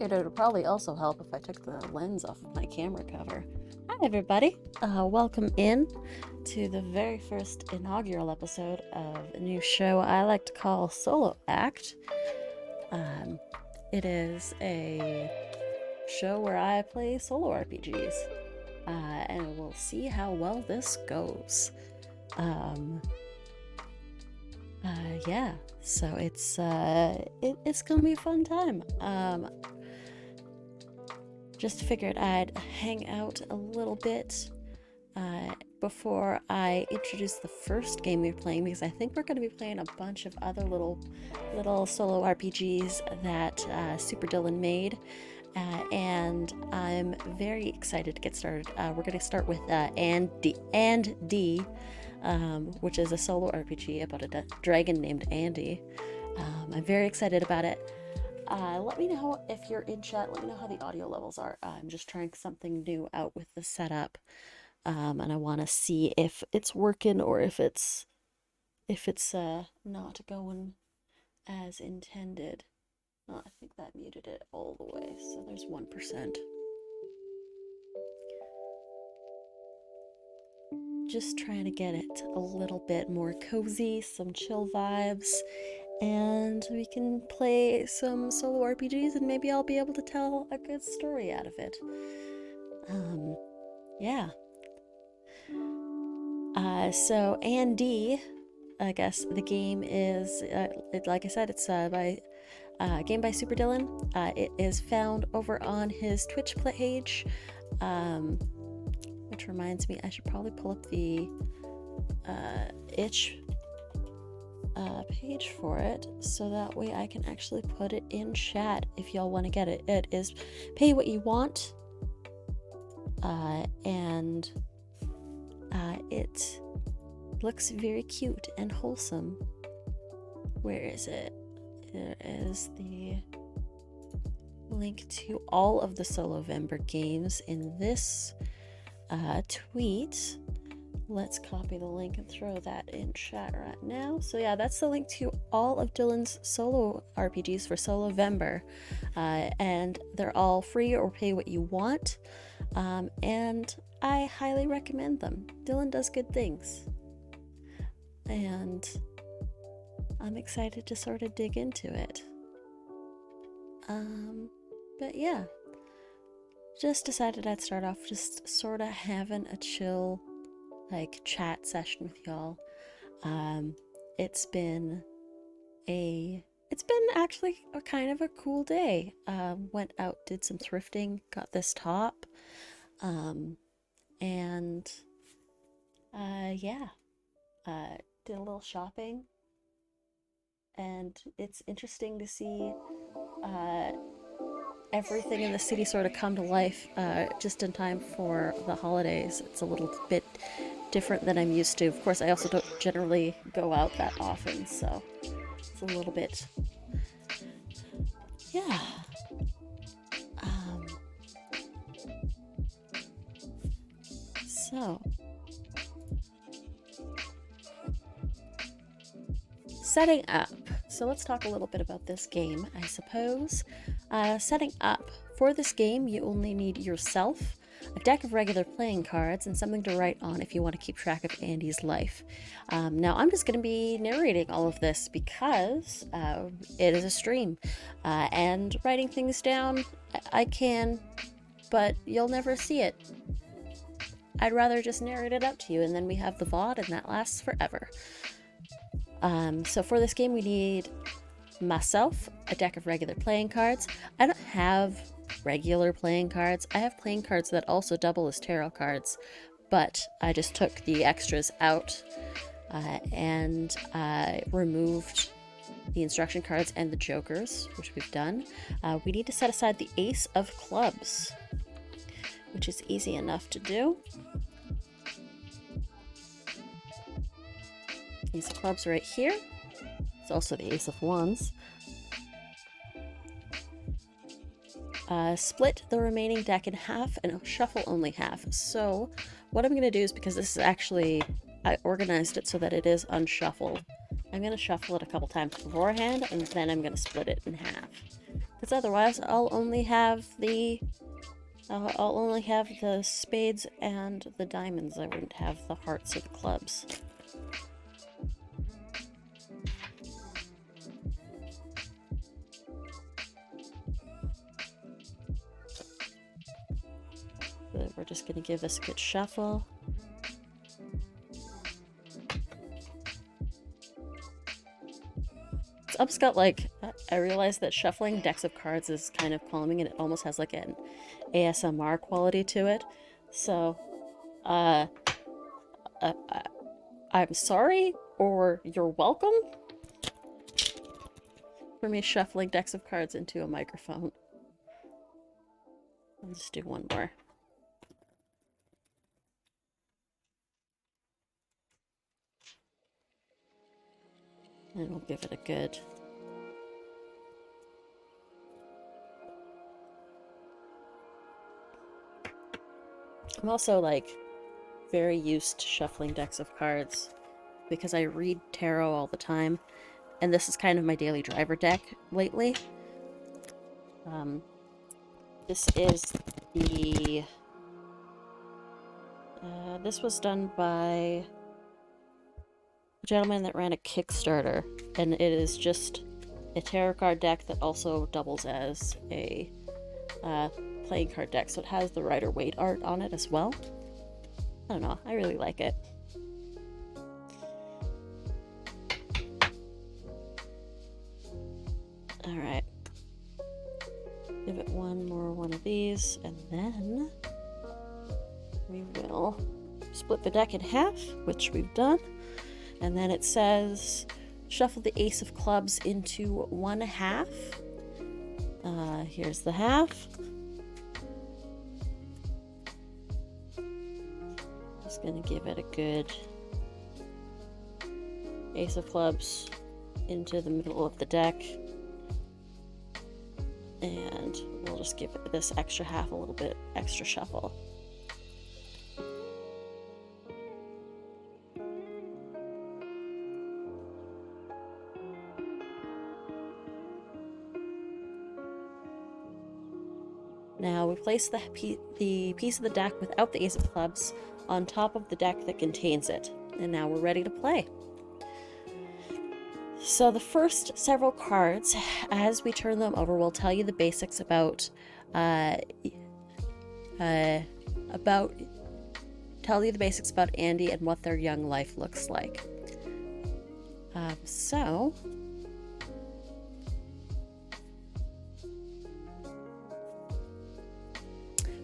figured it would probably also help if I took the lens off of my camera cover. Hi everybody, welcome in to the very first inaugural episode of a new show I like to call Solo Act. It is a show where I play solo RPGs, and we'll see how well this goes. Yeah, so it's gonna be a fun time. Just figured I'd hang out a little bit before I introduce the first game we're playing, because I think we're going to be playing a bunch of other little solo RPGs that Super Dylan made, and I'm very excited to get started. We're going to start with and D, which is a solo RPG about a dragon named Andy. I'm very excited about it. Let me know if you're in chat. Let me know how the audio levels are. I'm just trying something new out with the setup, and I want to see if it's working or if it's not going as intended. Oh, I think that muted it all the way, so there's 1%. Just trying to get it a little bit more cozy, some chill vibes, and we can play some solo RPGs, and maybe I'll be able to tell a good story out of it. Yeah. So Andy, I guess the game is, like I said, it's game by Super Dylan. It is found over on his Twitch page, which reminds me, I should probably pull up the itch page for it, so that way I can actually put it in chat if y'all want to get it. It is pay what you want, and it looks very cute and wholesome. Where is it? There is the link to all of the Solovember games in this tweet. Let's copy the link and throw that in chat right now. So yeah, that's the link to all of Dylan's solo RPGs for Solovember, and they're all free or pay what you want, and I highly recommend them. Dylan does good things, and I'm excited to sort of dig into it. But yeah, just decided I'd start off just sort of having a chill, like, chat session with y'all. It's been actually a kind of a cool day. Went out, did some thrifting, got this top, and yeah, did a little shopping, and it's interesting to see everything in the city sort of come to life just in time for the holidays. It's a little bit different than I'm used to. Of course, I also don't generally go out that often, so it's a little bit, yeah. So setting up. So let's talk a little bit about this game, I suppose. Setting up. For this game, you only need yourself, a deck of regular playing cards, and something to write on if you want to keep track of Andy's life. Now, I'm just going to be narrating all of this because it is a stream, and writing things down, I can, but you'll never see it. I'd rather just narrate it up to you, and then we have the VOD, and that lasts forever. So for this game, we need myself, a deck of regular playing cards. I don't have regular playing cards. I have playing cards that also double as tarot cards, but I just took the extras out, and I removed the instruction cards and the jokers, which we've done. We need to set aside the Ace of Clubs, which is easy enough to do. Ace of Clubs right here. It's also the Ace of Wands. Split the remaining deck in half and shuffle only half. So what I'm going to do is, because this is actually, I organized it so that it is unshuffled, I'm going to shuffle it a couple times beforehand, and then I'm going to split it in half. Because otherwise, I'll only have the spades and the diamonds. I wouldn't have the hearts or the clubs. But we're just gonna give this a good shuffle. It's almost got like, I realized that shuffling decks of cards is kind of calming and it almost has like an ASMR quality to it. So, I'm sorry, or you're welcome for me shuffling decks of cards into a microphone. I'll just do one more. And we'll give it a good... I'm also, like, very used to shuffling decks of cards because I read tarot all the time, and this is kind of my daily driver deck lately. This is the... this was done by a gentleman that ran a Kickstarter, and it is just a tarot card deck that also doubles as a playing card deck, so it has the Rider-Waite art on it as well. I don't know, I really like it. Alright. Give it one of these, and then we will split the deck in half, which we've done. And then it says, shuffle the ace of clubs into one half. Here's the half. Just gonna give it a good ace of clubs into the middle of the deck. And we'll just give it this extra half a little bit extra shuffle. Now we place the piece of the deck without the ace of clubs on top of the deck that contains it. And now we're ready to play. So the first several cards, as we turn them over, will tell you the basics about Andy and what their young life looks like. So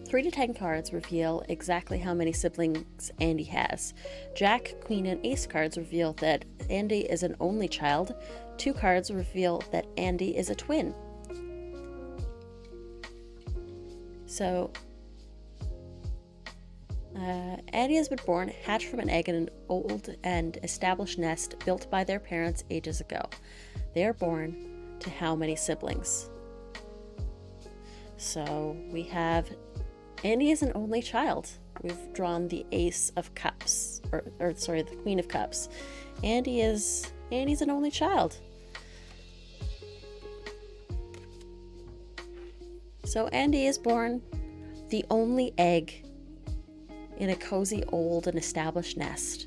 3 to 10 cards reveal exactly how many siblings Andy has. Jack, Queen, and Ace cards reveal that Andy is an only child. 2 cards reveal that Andy is a twin. So, Andy has been born, hatched from an egg in an old and established nest built by their parents ages ago. They are born to how many siblings? So, we have Andy is an only child. We've drawn the Ace of Cups, or sorry, the Queen of Cups. Andy's an only child. So Andy is born the only egg in a cozy old and established nest.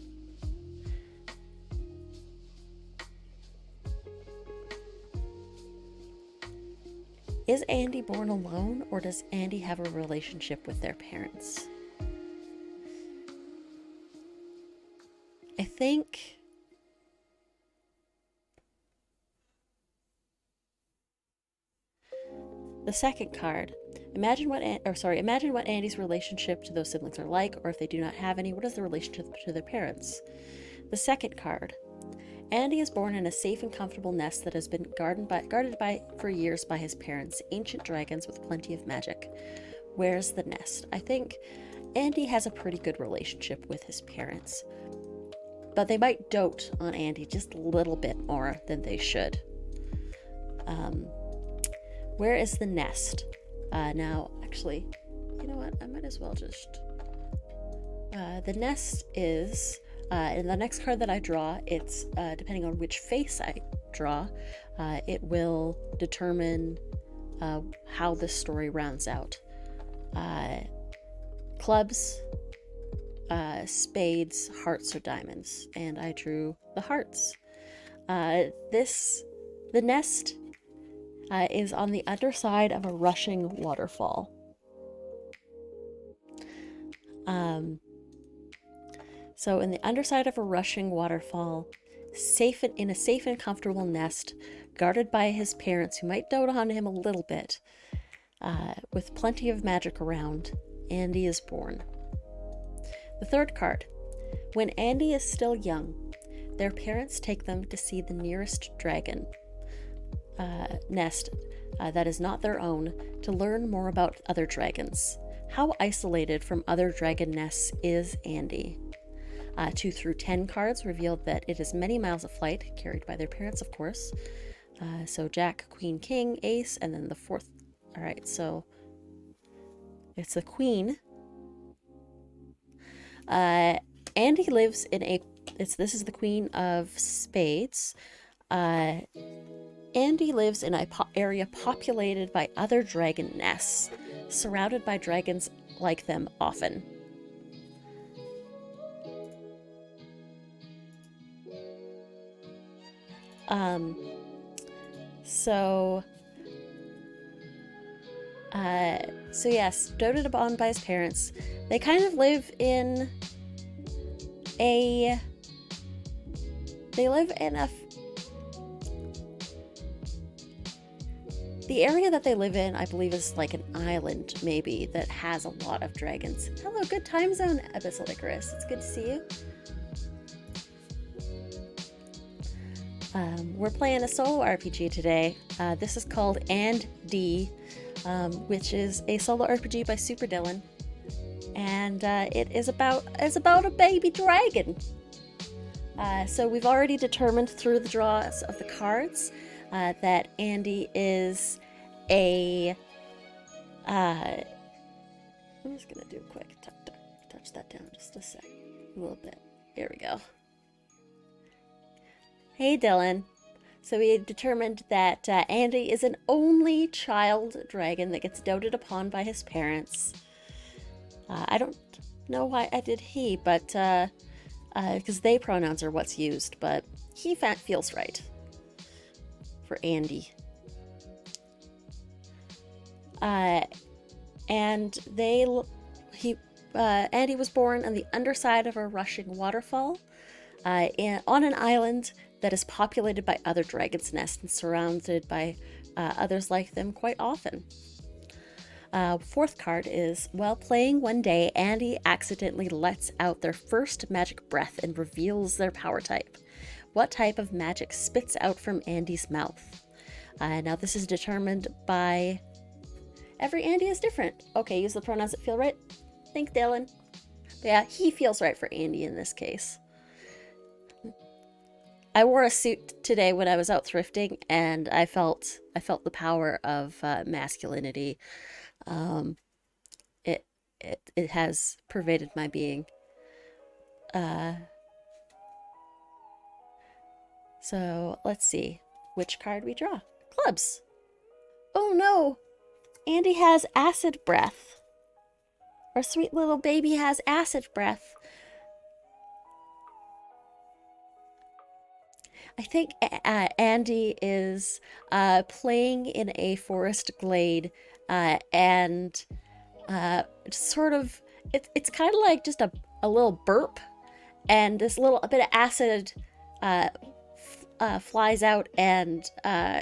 Is Andy born alone, or does Andy have a relationship with their parents? I think the second card. Imagine what Andy's relationship to those siblings are like, or if they do not have any, what is the relationship to their parents? The second card. Andy is born in a safe and comfortable nest that has been guarded for years by his parents, ancient dragons with plenty of magic. Where's the nest? I think Andy has a pretty good relationship with his parents, but they might dote on Andy just a little bit more than they should. Where is the nest? Now, actually, you know what? I might as well just... the nest is... in the next card that I draw, it's depending on which face I draw, it will determine how this story rounds out. Clubs, spades, hearts, or diamonds, and I drew the hearts. The nest is on the underside of a rushing waterfall. So in the underside of a rushing waterfall, in a safe and comfortable nest, guarded by his parents who might dote on him a little bit, with plenty of magic around, Andy is born. The third card. When Andy is still young, their parents take them to see the nearest dragon nest that is not their own, to learn more about other dragons. How isolated from other dragon nests is Andy? 2 through 10 cards revealed that it is many miles of flight, carried by their parents, of course. So Jack, Queen, King, Ace, and then the fourth. All right, so it's the Queen. Andy lives in this is the Queen of Spades. Andy lives in an area populated by other dragon nests, surrounded by dragons like them often. So yes, doted upon by his parents. They kind of live in the area that they live in, I believe, is like an island, maybe, that has a lot of dragons. Hello, good time zone, Episodicus. It's good to see you. We're playing a solo RPG today. This is called And D, which is a solo RPG by Super Dylan, and it is about a baby dragon. So we've already determined through the draws of the cards that Andy is a. I'm just gonna do a quick touch that down just a sec, a little bit. Here we go. Hey, Dylan. So we determined that Andy is an only child dragon that gets doted upon by his parents. I don't know why I did he, but because they pronouns are what's used, but he feels right for Andy. And Andy was born on the underside of a rushing waterfall, on an island that is populated by other dragon's nests and surrounded by others like them quite often. Fourth card is, while playing one day, Andy accidentally lets out their first magic breath and reveals their power type. What type of magic spits out from Andy's mouth? Now this is determined by... Every Andy is different. Okay, use the pronouns that feel right. Thanks, Dylan. But yeah, he feels right for Andy in this case. I wore a suit today when I was out thrifting, and I felt the power of masculinity. It has pervaded my being. So let's see which card we draw. Clubs. Oh no, Andy has acid breath. Our sweet little baby has acid breath. I think Andy is playing in a forest glade, and sort of, it's kind of like just a little burp, and this a bit of acid flies out and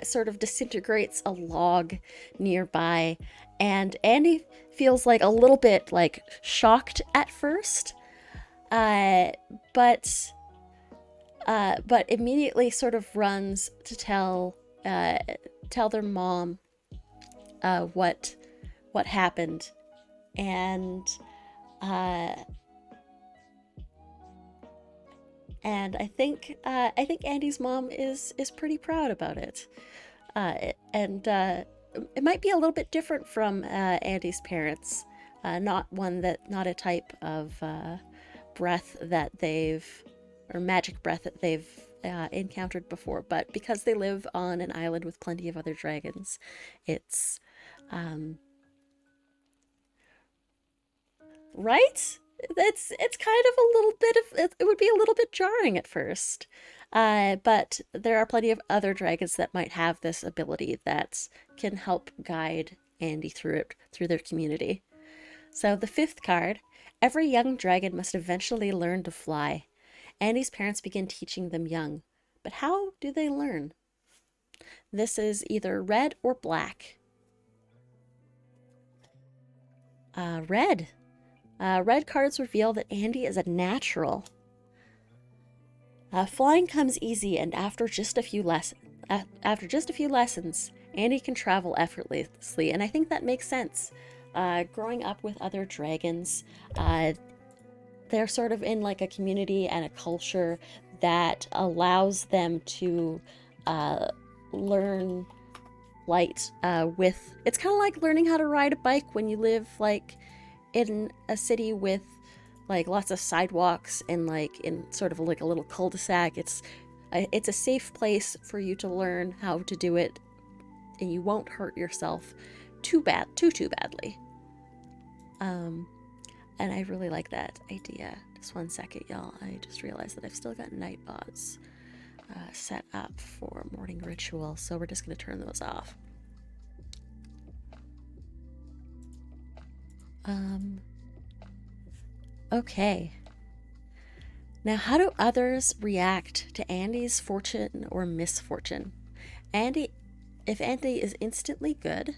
sort of disintegrates a log nearby, and Andy feels like a little bit like shocked at first, but immediately sort of runs to tell their mom what happened, and I think Andy's mom is pretty proud about it, and it might be a little bit different from Andy's parents, not a type of breath that they've, or magic breath that they've encountered before, but because they live on an island with plenty of other dragons, it's right? It's kind of a little bit of it would be a little bit jarring at first. But there are plenty of other dragons that might have this ability that can help guide Andy through it, through their community. So the fifth card, every young dragon must eventually learn to fly. Andy's parents begin teaching them young. But how do they learn? This is either red or black. Red. Red cards reveal that Andy is a natural. Flying comes easy, and after just a few lessons, Andy can travel effortlessly, and I think that makes sense. Growing up with other dragons, they're sort of in like a community and a culture that allows them to learn light with. It's kind of like learning how to ride a bike when you live like in a city with like lots of sidewalks and like in sort of like a little cul-de-sac. It's a safe place for you to learn how to do it, and you won't hurt yourself too badly. And I really like that idea. Just one second, y'all. I just realized that I've still got night bots set up for morning ritual, so we're just going to turn those off. Okay. Now, how do others react to Andy's fortune or misfortune? If Andy is instantly good,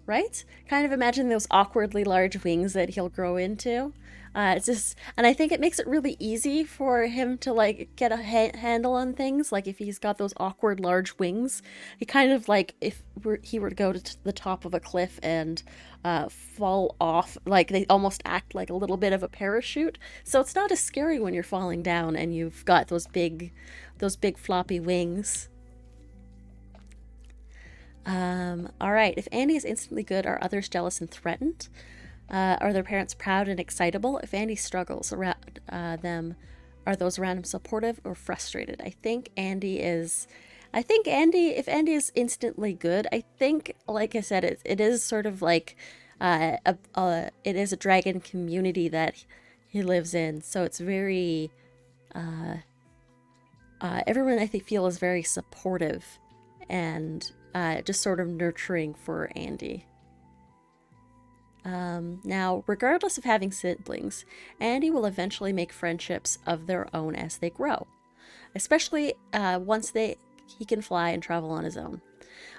right? Kind of imagine those awkwardly large wings that he'll grow into. It's just, and I think it makes it really easy for him to like get a handle on things. Like if he's got those awkward large wings, he kind of like if he were to go to the top of a cliff and fall off, like they almost act like a little bit of a parachute. So it's not as scary when you're falling down and you've got those big floppy wings. All right. If Andy is instantly good, are others jealous and threatened? Are their parents proud and excitable? If Andy struggles around them, are those around him supportive or frustrated? If Andy is instantly good, I think, like I said, it is sort of like it is a dragon community that he lives in. So it's very, everyone I think feels very supportive and just sort of nurturing for Andy. Now, regardless of having siblings, Andy will eventually make friendships of their own as they grow, especially once he can fly and travel on his own.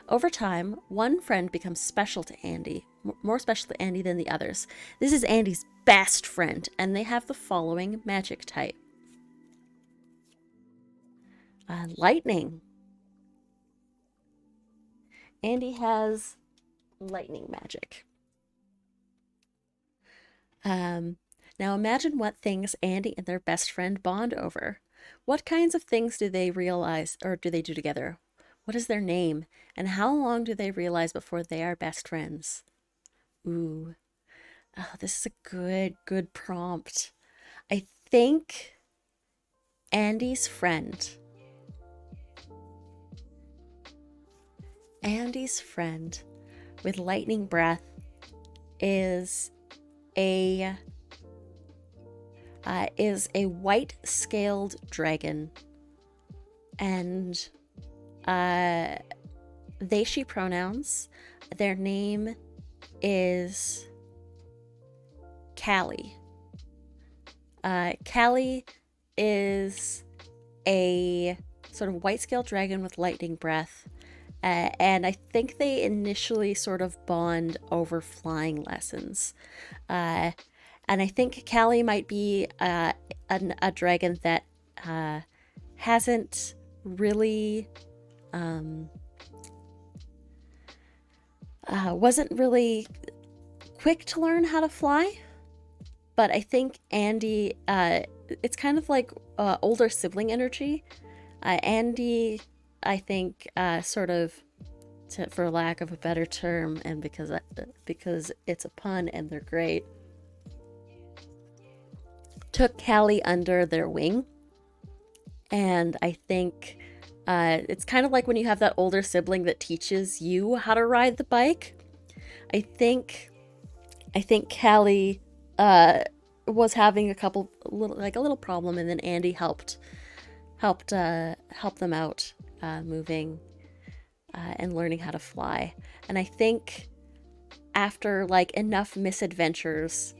Over time, one friend becomes special to Andy, more special to Andy than the others. This is Andy's best friend, and they have the following magic type. Lightning. Andy has lightning magic. Now imagine what things Andy and their best friend bond over. What kinds of things do they realize or do they do together? What is their name? And how long do they realize before they are best friends? Ooh. Oh, this is a good prompt. I think Andy's friend with lightning breath is a white-scaled dragon, and they/she pronouns. Their name is Callie. Callie is a sort of white-scaled dragon with lightning breath, and I think they initially sort of bond over flying lessons. And I think Callie might be a dragon that hasn't really, wasn't really quick to learn how to fly. But I think Andy, it's kind of like older sibling energy. Andy, I think, sort of, for lack of a better term, and because it's a pun and they're great, took Callie under their wing And I think it's kind of like when you have that older sibling that teaches you how to ride the bike. I think Callie was having a little problem, and then Andy help them out, moving and learning how to fly. And I think after like enough misadventures,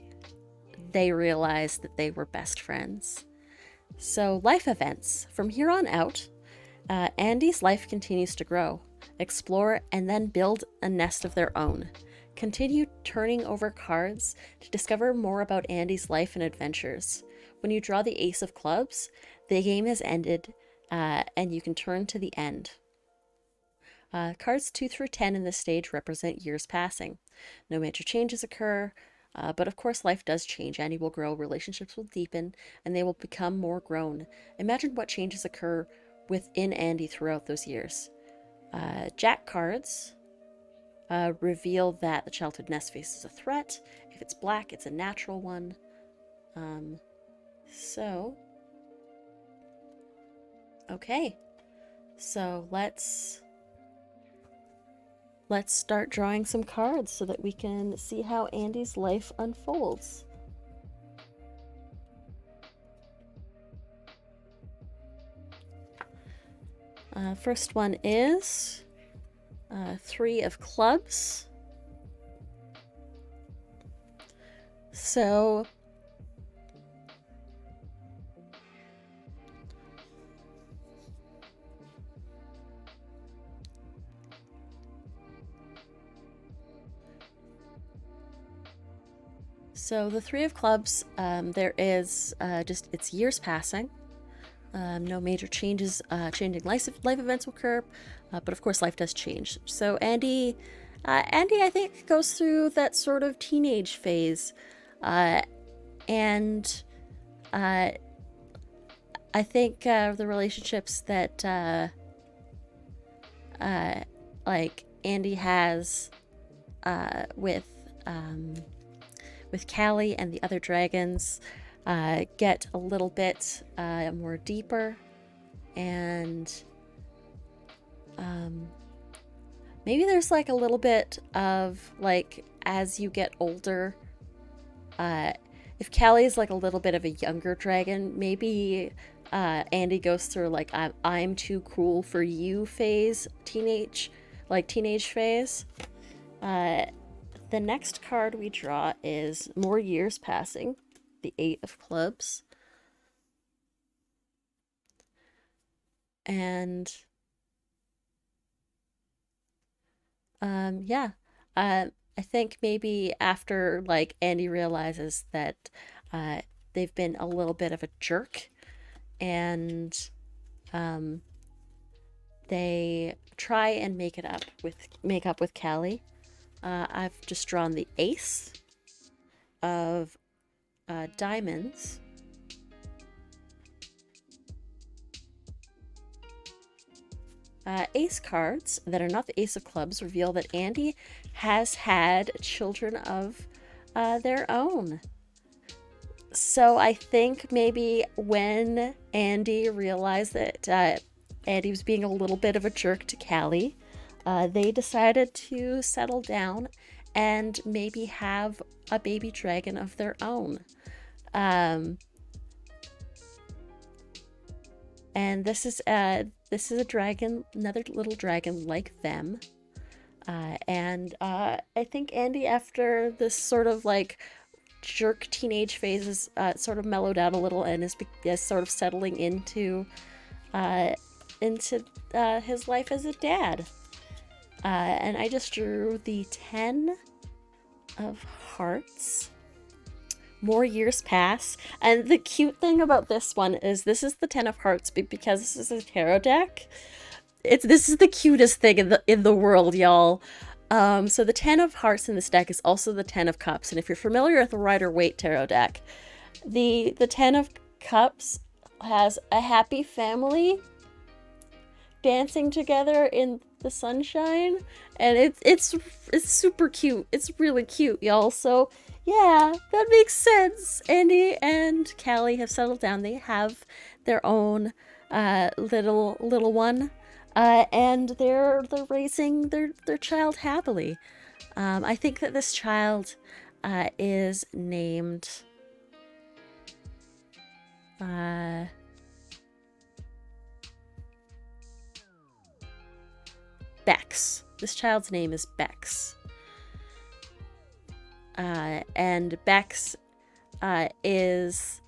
they realized that they were best friends. So, life events. From here on out, Andy's life continues to grow, explore, and then build a nest of their own. Continue turning over cards to discover more about Andy's life and adventures. When you draw the Ace of Clubs, the game has ended, and you can turn to the end. Cards 2 through 10 in this stage represent years passing. No major changes occur, but of course life does change. Andy will grow, relationships will deepen, and they will become more grown. Imagine what changes occur within Andy throughout those years. Jack cards reveal that the childhood nest faces a threat. If it's black, it's a natural one. So, okay. So let's start drawing some cards so that we can see how Andy's life unfolds. First one is 3 of Clubs. So the 3 of Clubs, there is just, it's years passing. No major changes, changing life events will occur, but of course life does change. So Andy, I think, goes through that sort of teenage phase, and I think the relationships that like Andy has with Callie and the other dragons get a little bit more deeper, and maybe there's like a little bit of like, as you get older, if Callie is like a little bit of a younger dragon, maybe Andy goes through like I'm too cool for you phase, teenage phase. The next card we draw is More Years Passing, the 8 of Clubs. And yeah, I think maybe after like Andy realizes that they've been a little bit of a jerk, and they try and make up with Callie. I've just drawn the Ace of Diamonds. Ace cards that are not the Ace of Clubs reveal that Andy has had children of their own. So I think maybe when Andy realized that Andy was being a little bit of a jerk to Callie, they decided to settle down and maybe have a baby dragon of their own. And this is a dragon, another little dragon like them. And I think Andy, after this sort of like jerk teenage phase, is sort of mellowed out a little and is sort of settling into his life as a dad. And I just drew the 10 of Hearts. More years pass, and the cute thing about this one is this is the 10 of Hearts, because this is a tarot deck. This is the cutest thing in the world, y'all. So the 10 of Hearts in this deck is also the 10 of Cups, and if you're familiar with the Rider-Waite tarot deck, the 10 of Cups has a happy family dancing together in the sunshine, and it's super cute. It's really cute, y'all. So yeah, that makes sense. Andy and Callie have settled down. They have their own little one, and they're raising their child happily. I think that this child is named Bex. This child's name is Bex. And Bex is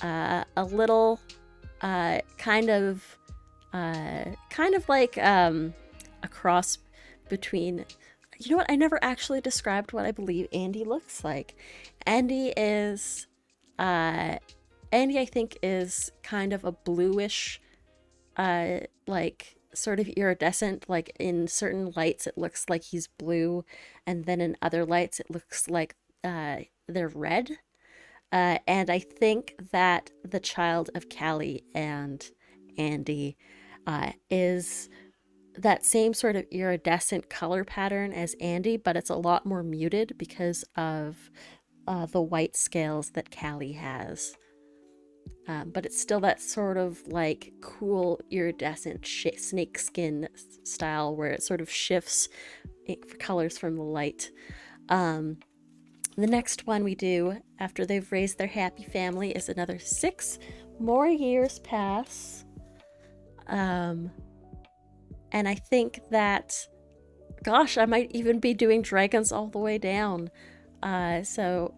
a little kind of like a cross between. You know what? I never actually described what I believe Andy looks like. Andy is, Andy, I think, is kind of a bluish, like sort of iridescent. Like in certain lights, it looks like he's blue, and then in other lights, it looks like they're red. And I think that the child of Callie and Andy is that same sort of iridescent color pattern as Andy, but it's a lot more muted because of the white scales that Callie has. But it's still that sort of like cool iridescent snake skin style where it sort of shifts colors from the light. The next one we do after they've raised their happy family is another 6 more years pass. And I think that, gosh, I might even be doing dragons all the way down. So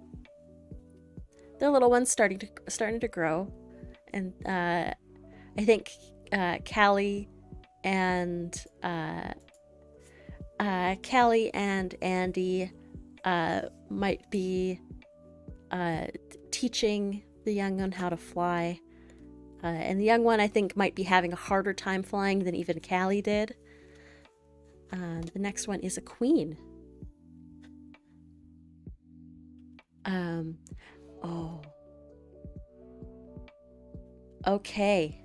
their little one's starting to grow, and I think Callie and Andy might be teaching the young one how to fly. And the young one, I think, might be having a harder time flying than even Callie did. The next one is a queen. Oh. Okay.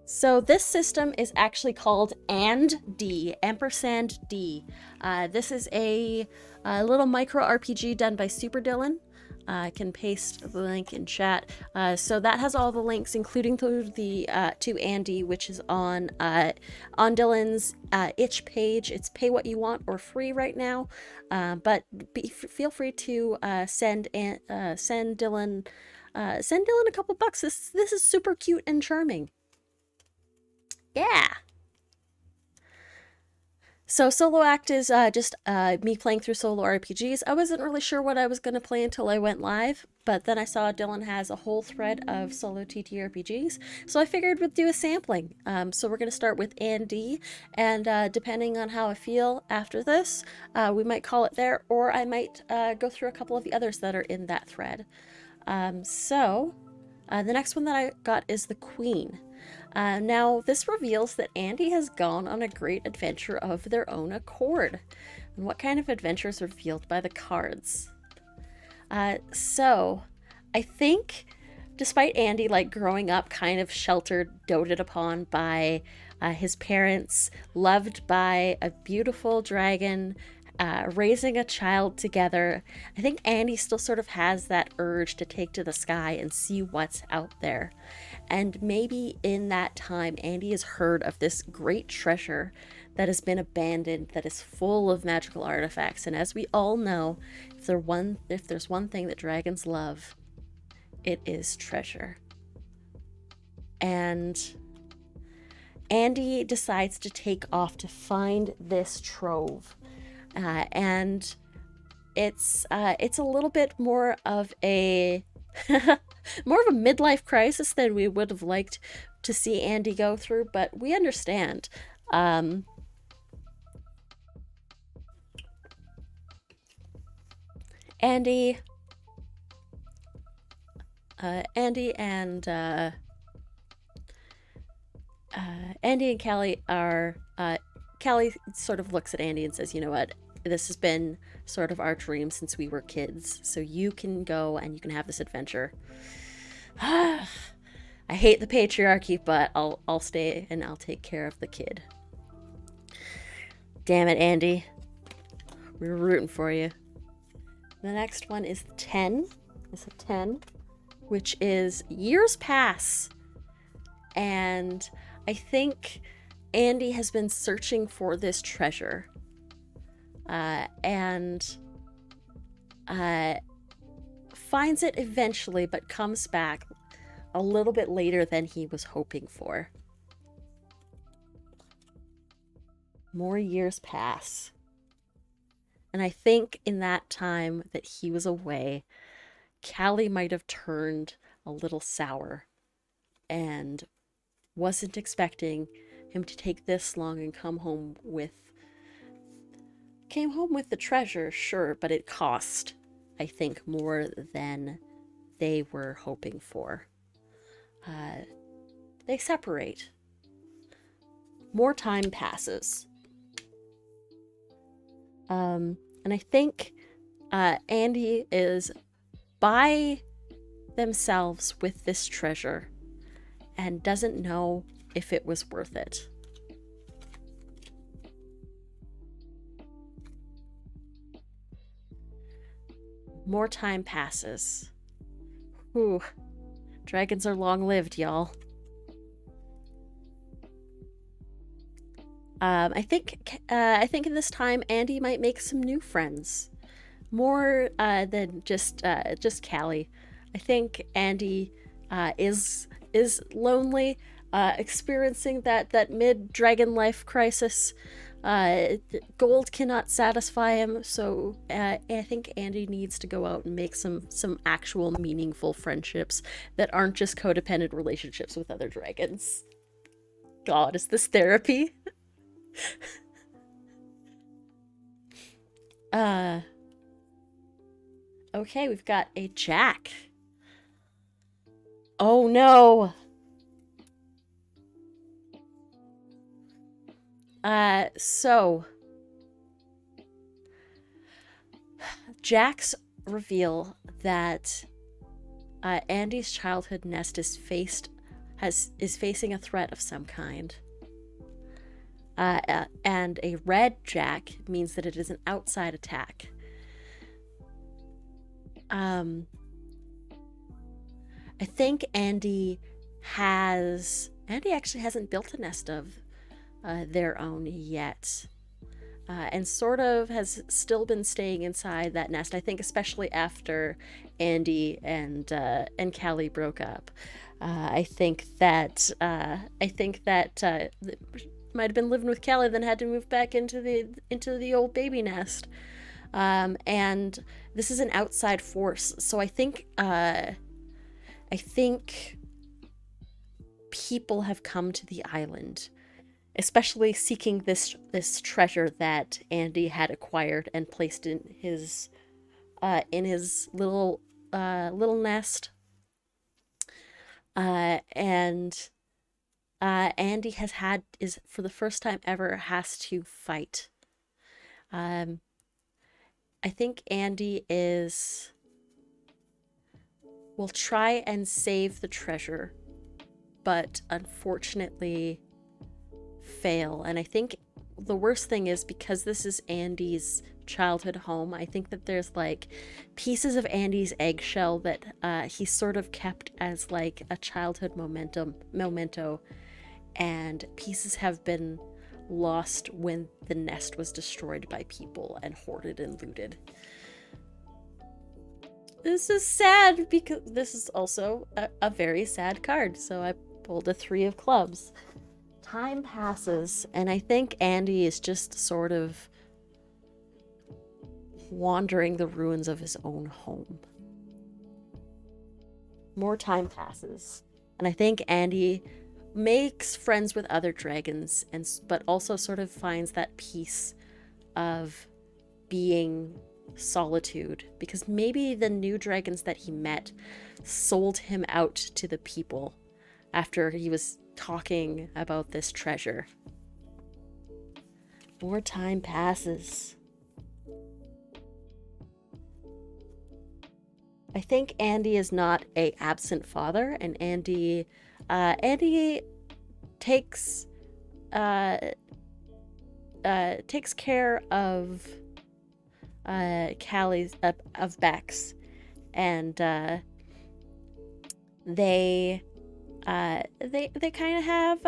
So this system is actually called &D, ampersand D. This is a little micro RPG done by Super Dylan. I can paste the link in chat. So that has all the links, including to Andy, which is on Dylan's itch page. It's pay what you want or free right now, but feel free to send Dylan a couple bucks. This is super cute and charming. Yeah. So Solo Act is just me playing through solo RPGs. I wasn't really sure what I was going to play until I went live, but then I saw Dylan has a whole thread of solo TTRPGs, so I figured we'd do a sampling. So we're going to start with Andy, and depending on how I feel after this, we might call it there, or I might go through a couple of the others that are in that thread. So the next one that I got is the Queen. Now, this reveals that Andy has gone on a great adventure of their own accord. And what kind of adventure is revealed by the cards? So, I think, despite Andy like growing up kind of sheltered, doted upon by his parents, loved by a beautiful dragon, raising a child together, I think Andy still sort of has that urge to take to the sky and see what's out there. And maybe in that time, Andy has heard of this great treasure that has been abandoned, that is full of magical artifacts. And as we all know, if there's one thing that dragons love, it is treasure. And Andy decides to take off to find this trove. And it's a little bit more of a midlife crisis than we would have liked to see Andy go through, but we understand. Andy and Callie are Callie sort of looks at Andy and says, you know what, this has been sort of our dream since we were kids, so you can go and you can have this adventure. I hate the patriarchy, but I'll stay and I'll take care of the kid. Damn it, Andy. We were rooting for you. The next one is 10, is a 10, which is years pass. And I think Andy has been searching for this treasure. And finds it eventually, but comes back a little bit later than he was hoping for. More years pass. And I think in that time that he was away, Callie might have turned a little sour and wasn't expecting him to take this long and came home with the treasure, sure, but it cost, I think, more than they were hoping for. They separate. More time passes. And I think Andy is by themselves with this treasure and doesn't know if it was worth it. More time passes. Ooh, dragons are long-lived, y'all. I think in this time Andy might make some new friends, more than just Callie. I think Andy is lonely, experiencing that mid-dragon life crisis. Gold cannot satisfy him, so I think Andy needs to go out and make some actual meaningful friendships that aren't just codependent relationships with other dragons. God, is this therapy? Okay, we've got a Jack. Oh no! So Jacks reveal that Andy's childhood nest is facing a threat of some kind. And a red Jack means that it is an outside attack. I think Andy actually hasn't built a nest of their own yet. And sort of has still been staying inside that nest. I think especially after Andy and Callie broke up. I think that might have been living with Callie, then had to move back into the old baby nest. And this is an outside force, so I think people have come to the island, especially seeking this treasure that Andy had acquired and placed in his little nest. And Andy is for the first time ever has to fight. I think Andy will try and save the treasure, but unfortunately fail. And I think the worst thing is, because this is Andy's childhood home, I think that there's like pieces of Andy's eggshell that he sort of kept as like a childhood memento, and pieces have been lost when the nest was destroyed by people and hoarded and looted. This is sad, because this is also a very sad card, so I pulled a 3 of clubs. Time passes, and I think Andy is just sort of wandering the ruins of his own home. More time passes, and I think Andy makes friends with other dragons, but also sort of finds that peace of being solitude, because maybe the new dragons that he met sold him out to the people after he was talking about this treasure. More time passes. I think Andy is not a absent father, and Andy takes care of Callie's of Bex, and they kind of have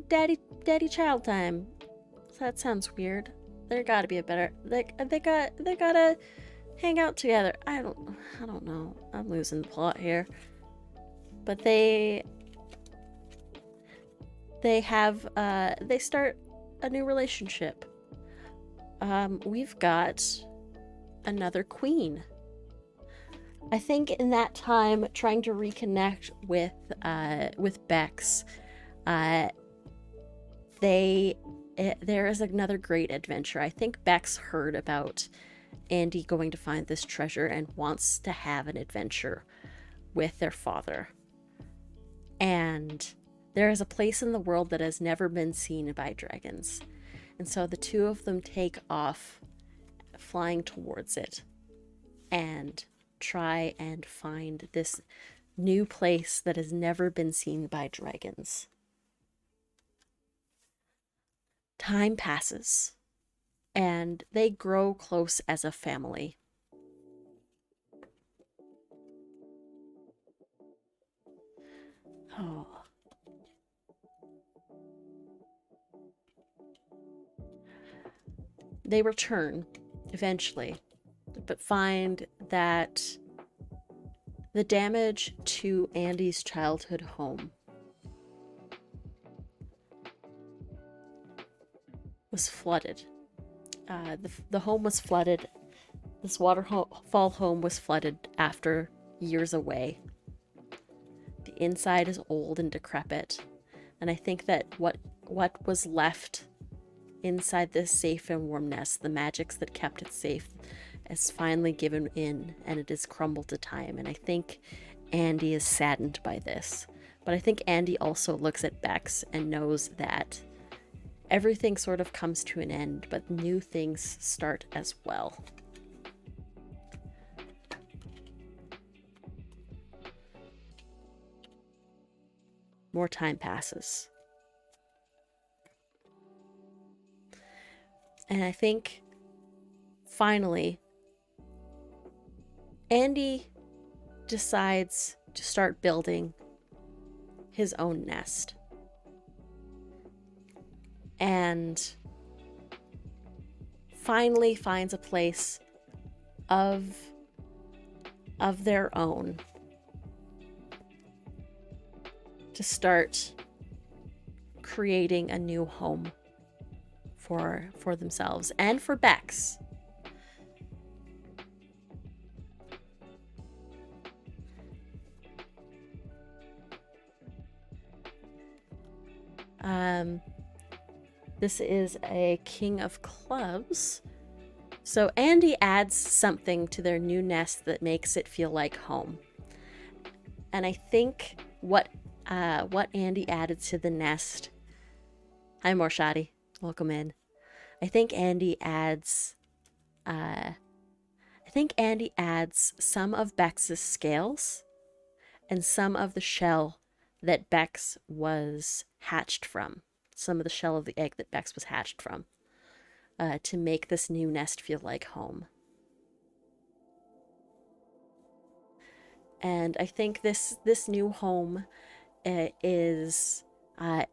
daddy child time. That sounds weird. There gotta be a better. They gotta hang out together. I don't know. I'm losing the plot here. But they have they start a new relationship. We've got another queen. I think in that time, trying to reconnect with Bex, there is another great adventure. I think Bex heard about Andy going to find this treasure and wants to have an adventure with their father. And there is a place in the world that has never been seen by dragons. And so the two of them take off, flying towards it, and try and find this new place that has never been seen by dragons. Time passes, and they grow close as a family. Oh. They return eventually, but find that the damage to Andy's childhood home was flooded. The home was flooded. This waterfall home was flooded after years away. The inside is old and decrepit, and I think that what was left inside this safe and warm nest, the magics that kept it safe, has finally given in, and it has crumbled to time. And I think Andy is saddened by this. But I think Andy also looks at Bex and knows that everything sort of comes to an end, but new things start as well. More time passes. And I think, finally, Andy decides to start building his own nest. And finally finds a place of their own to start creating a new home for themselves and for Bex. This is a King of Clubs. So Andy adds something to their new nest that makes it feel like home. And I think what Andy added to the nest. Hi, Morshadi. Welcome in. I think Andy adds some of Bex's scales and some of the shell that Bex was hatched from. Some of the shell of the egg that Bex was hatched from, to make this new nest feel like home. And I think this new home is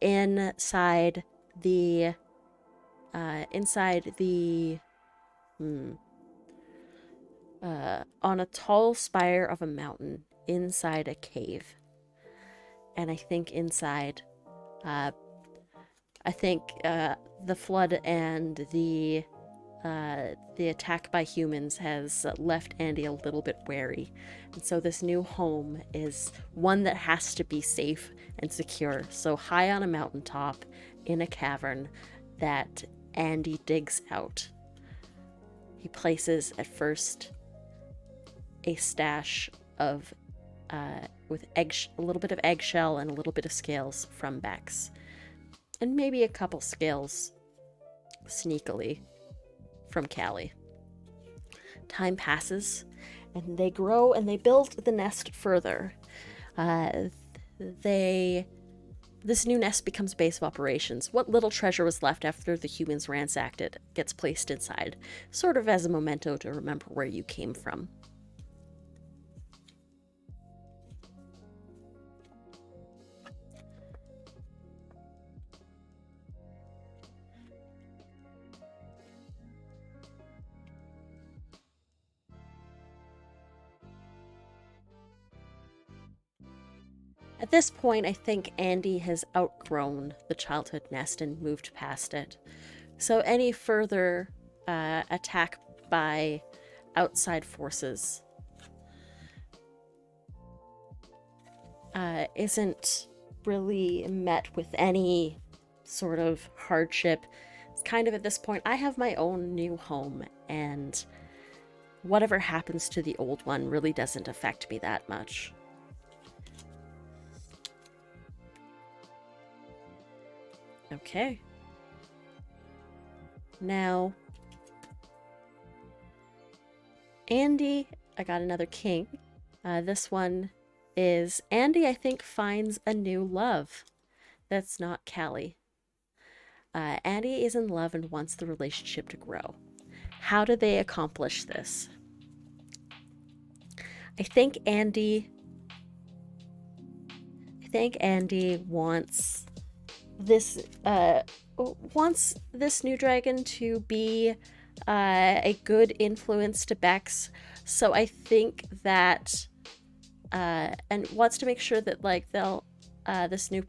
inside the on a tall spire of a mountain inside a cave. And I think inside, the flood and the attack by humans has left Andy a little bit wary. And so this new home is one that has to be safe and secure. So high on a mountaintop in a cavern that Andy digs out. He places at first a stash of with a little bit of eggshell and a little bit of scales from Bex. And maybe a couple scales sneakily from Callie. Time passes, and they grow and they build the nest further. This new nest becomes base of operations. What little treasure was left after the humans ransacked it gets placed inside, sort of as a memento to remember where you came from. At this point, I think Andy has outgrown the childhood nest and moved past it. So any further attack by outside forces isn't really met with any sort of hardship. It's kind of at this point, I have my own new home, and whatever happens to the old one really doesn't affect me that much. Okay. Now, Andy, I got another king. This one is Andy, I think, finds a new love. That's not Callie. Andy is in love and wants the relationship to grow. How do they accomplish this? I think Andy wants this new dragon to be a good influence to Bex. So I think that and wants to make sure that like they'll this new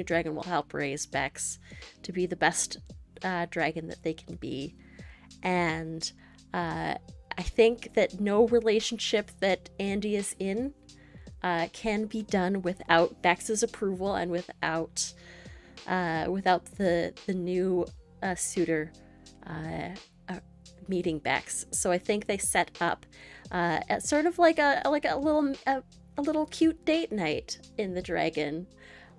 dragon will help raise Bex to be the best dragon that they can be. And I think that no relationship that Andy is in can be done without Bex's approval and without the new suitor meeting Bex. So I think they set up at sort of like a little cute date night in the dragon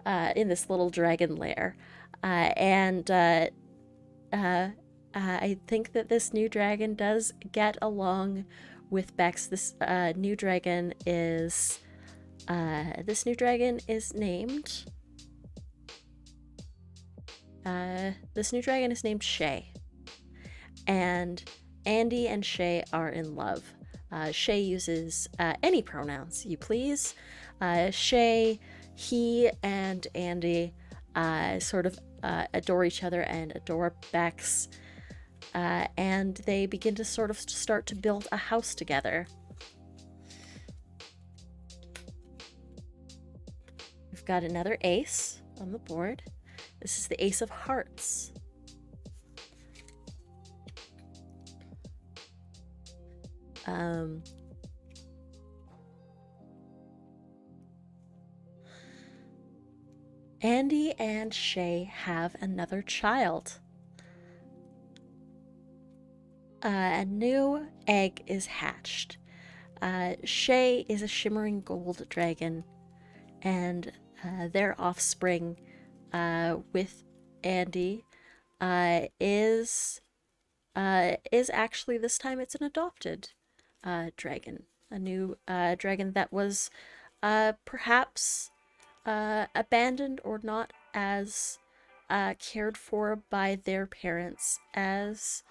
in this little dragon lair, and I think that this new dragon does get along with Bex. This new dragon is named Shay, and Andy and Shay are in love. Shay uses any pronouns you please. Shay, he, and Andy sort of adore each other and adore Bex, and they begin to sort of start to build a house together. We've got another ace on the board. This is the Ace of Hearts. Andy and Shay have another child. A new egg is hatched. Shay is a shimmering gold dragon, and their offspring with Andy is actually, this time it's an adopted dragon, a new dragon that was perhaps abandoned or not as cared for by their parents as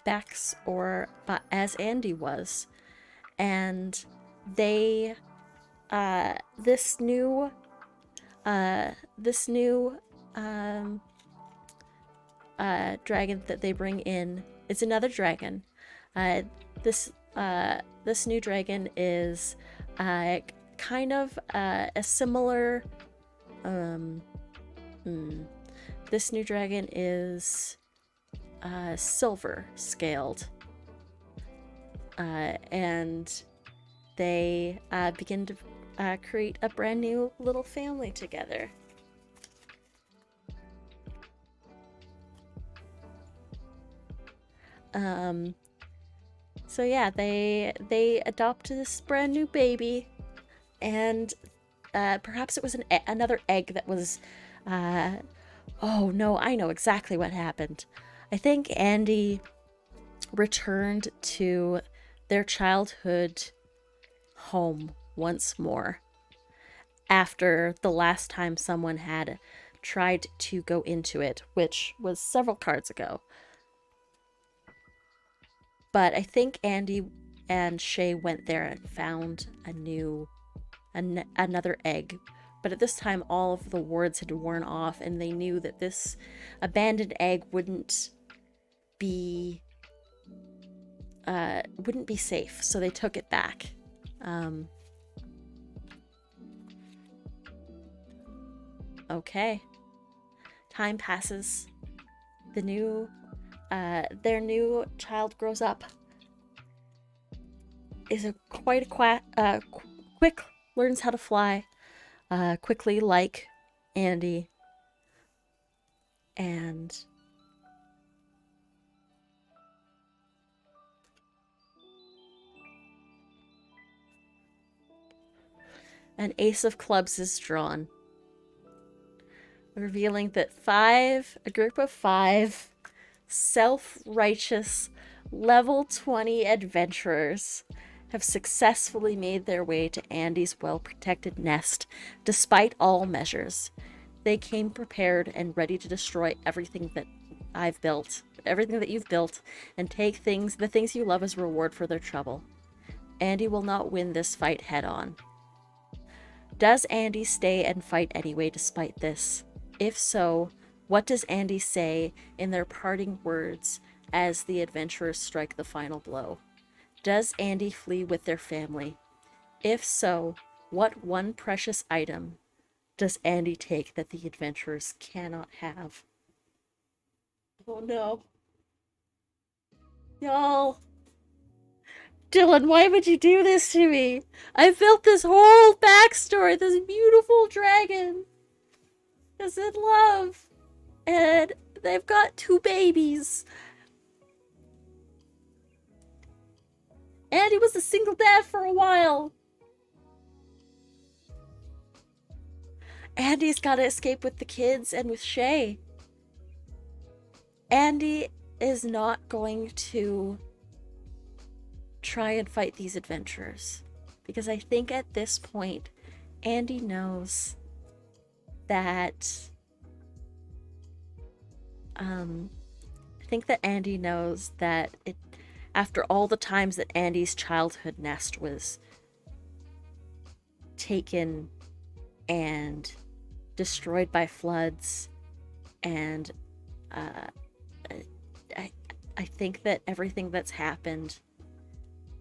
Bex or as Andy was. And they this new dragon that they bring in is another dragon. This new dragon is kind of a similar. This new dragon is silver scaled, and they begin to create a brand new little family together. So yeah, they adopt this brand new baby, and perhaps it was another egg that was. Oh no, I know exactly what happened. I think Andy returned to their childhood home once more after the last time someone had tried to go into it, which was several cards ago. But I think Andy and Shay went there and found another egg. But at this time, all of the wards had worn off, and they knew that this abandoned egg wouldn't be safe. So they took it back. Okay. Time passes. Their new child grows up. Is a quick, learns how to fly, quickly like Andy, and an ace of clubs is drawn, revealing that a group of 5 self-righteous level 20 adventurers have successfully made their way to Andy's well-protected nest despite all measures. They came prepared and ready to destroy everything that I've built, everything that you've built, and take the things you love as reward for their trouble. Andy will not win this fight head on. Does Andy stay and fight anyway despite this? If so, what does Andy say in their parting words as the adventurers strike the final blow? Does Andy flee with their family? If so, what one precious item does Andy take that the adventurers cannot have? Oh no. Y'all. Dylan, why would you do this to me? I built this whole backstory, this beautiful dragon is in love, and they've got 2 babies. Andy was a single dad for a while. Andy's gotta escape with the kids and with Shay. Andy is not going to try and fight these adventurers, because I think at this point Andy knows that after all the times that Andy's childhood nest was taken and destroyed by floods, and I think that everything that's happened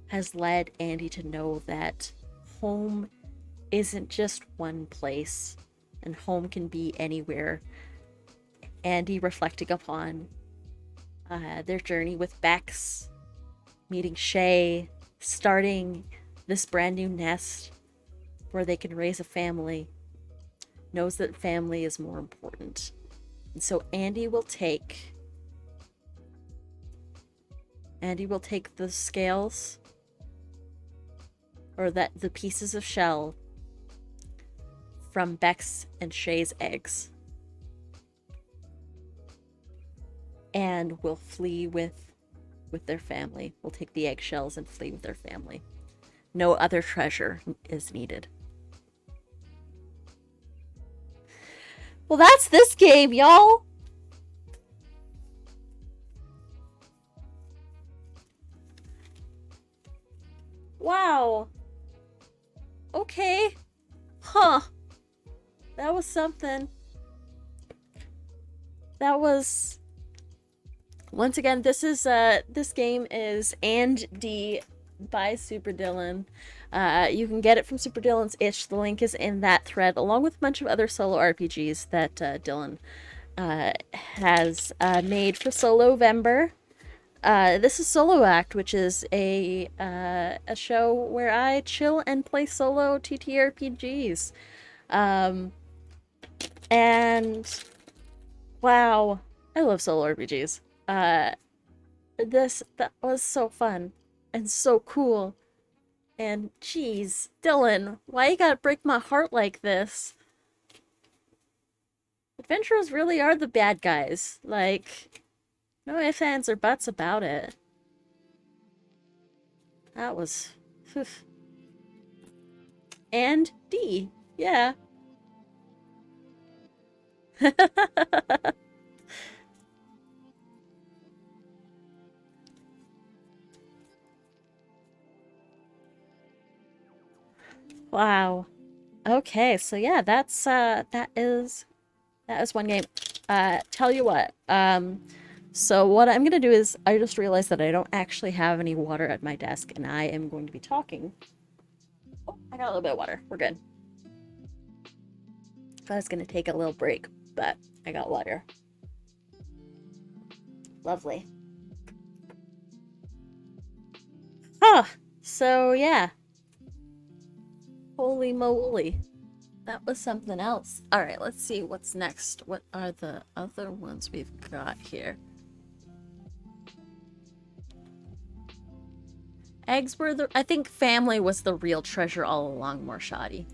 has led Andy to know that home isn't just one place, and home can be anywhere. Andy reflecting upon their journey with Bex, meeting Shay, starting this brand new nest where they can raise a family, knows that family is more important. And so Andy will take the scales, or the pieces of shell from Bex and Shay's eggs, and will flee with their family. Will take the eggshells and flee with their family. No other treasure is needed. Well, that's this game, y'all. Wow. Okay. Huh. That was something. That was... Once again, this game is And D by Super Dylan. You can get it from Super Dylan's itch. The link is in that thread, along with a bunch of other solo RPGs that Dylan has made for Solovember. This is Solo Act, which is a show where I chill and play solo TTRPGs. And wow, I love solo RPGs. That was so fun and so cool. And geez, Dylan, why you gotta break my heart like this? Adventurers really are the bad guys. Like, no ifs, ands, or buts about it. That was... And D. Yeah. Wow. Okay, so yeah, that is one game. Tell you what, so what I'm gonna do is, I just realized that I don't actually have any water at my desk, and I am going to be talking. Oh, I got a little bit of water. We're good. I was gonna take a little break, but I got water. Lovely. Oh, so yeah. Holy moly. That was something else. Alright, let's see what's next. What are the other ones we've got here? Eggs were the... I think family was the real treasure all along, more shoddy.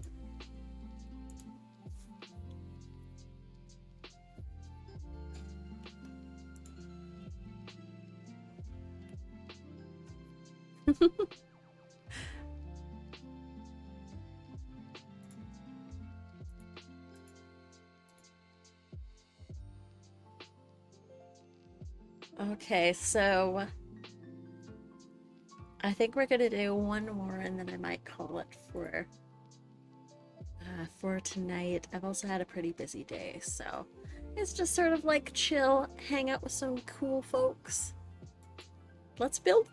Okay, so I think we're gonna do one more and then I might call it for tonight. I've also had a pretty busy day, so it's just sort of like chill, hang out with some cool folks. Let's build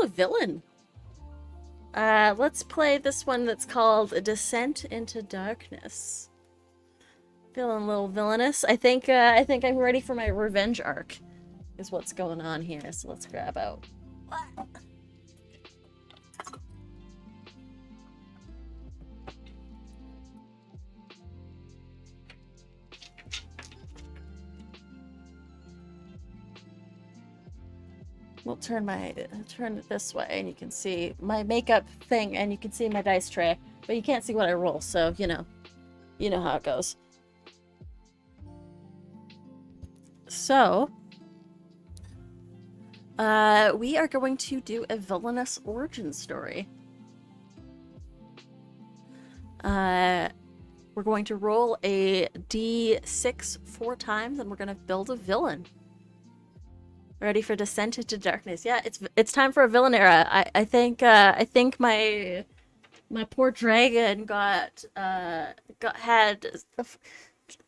a villain. Let's play this one that's called Descent into Darkness. Feeling a little villainous. I think I'm ready for my revenge arc, is what's going on here. So let's grab out. We'll turn it this way, and you can see my makeup thing, and you can see my dice tray, but you can't see what I roll. So you know how it goes. So, we are going to do a villainous origin story. We're going to roll a d6 4 times, and we're going to build a villain. Ready for Descent into Darkness? Yeah, it's time for a villain era. I think my poor dragon had a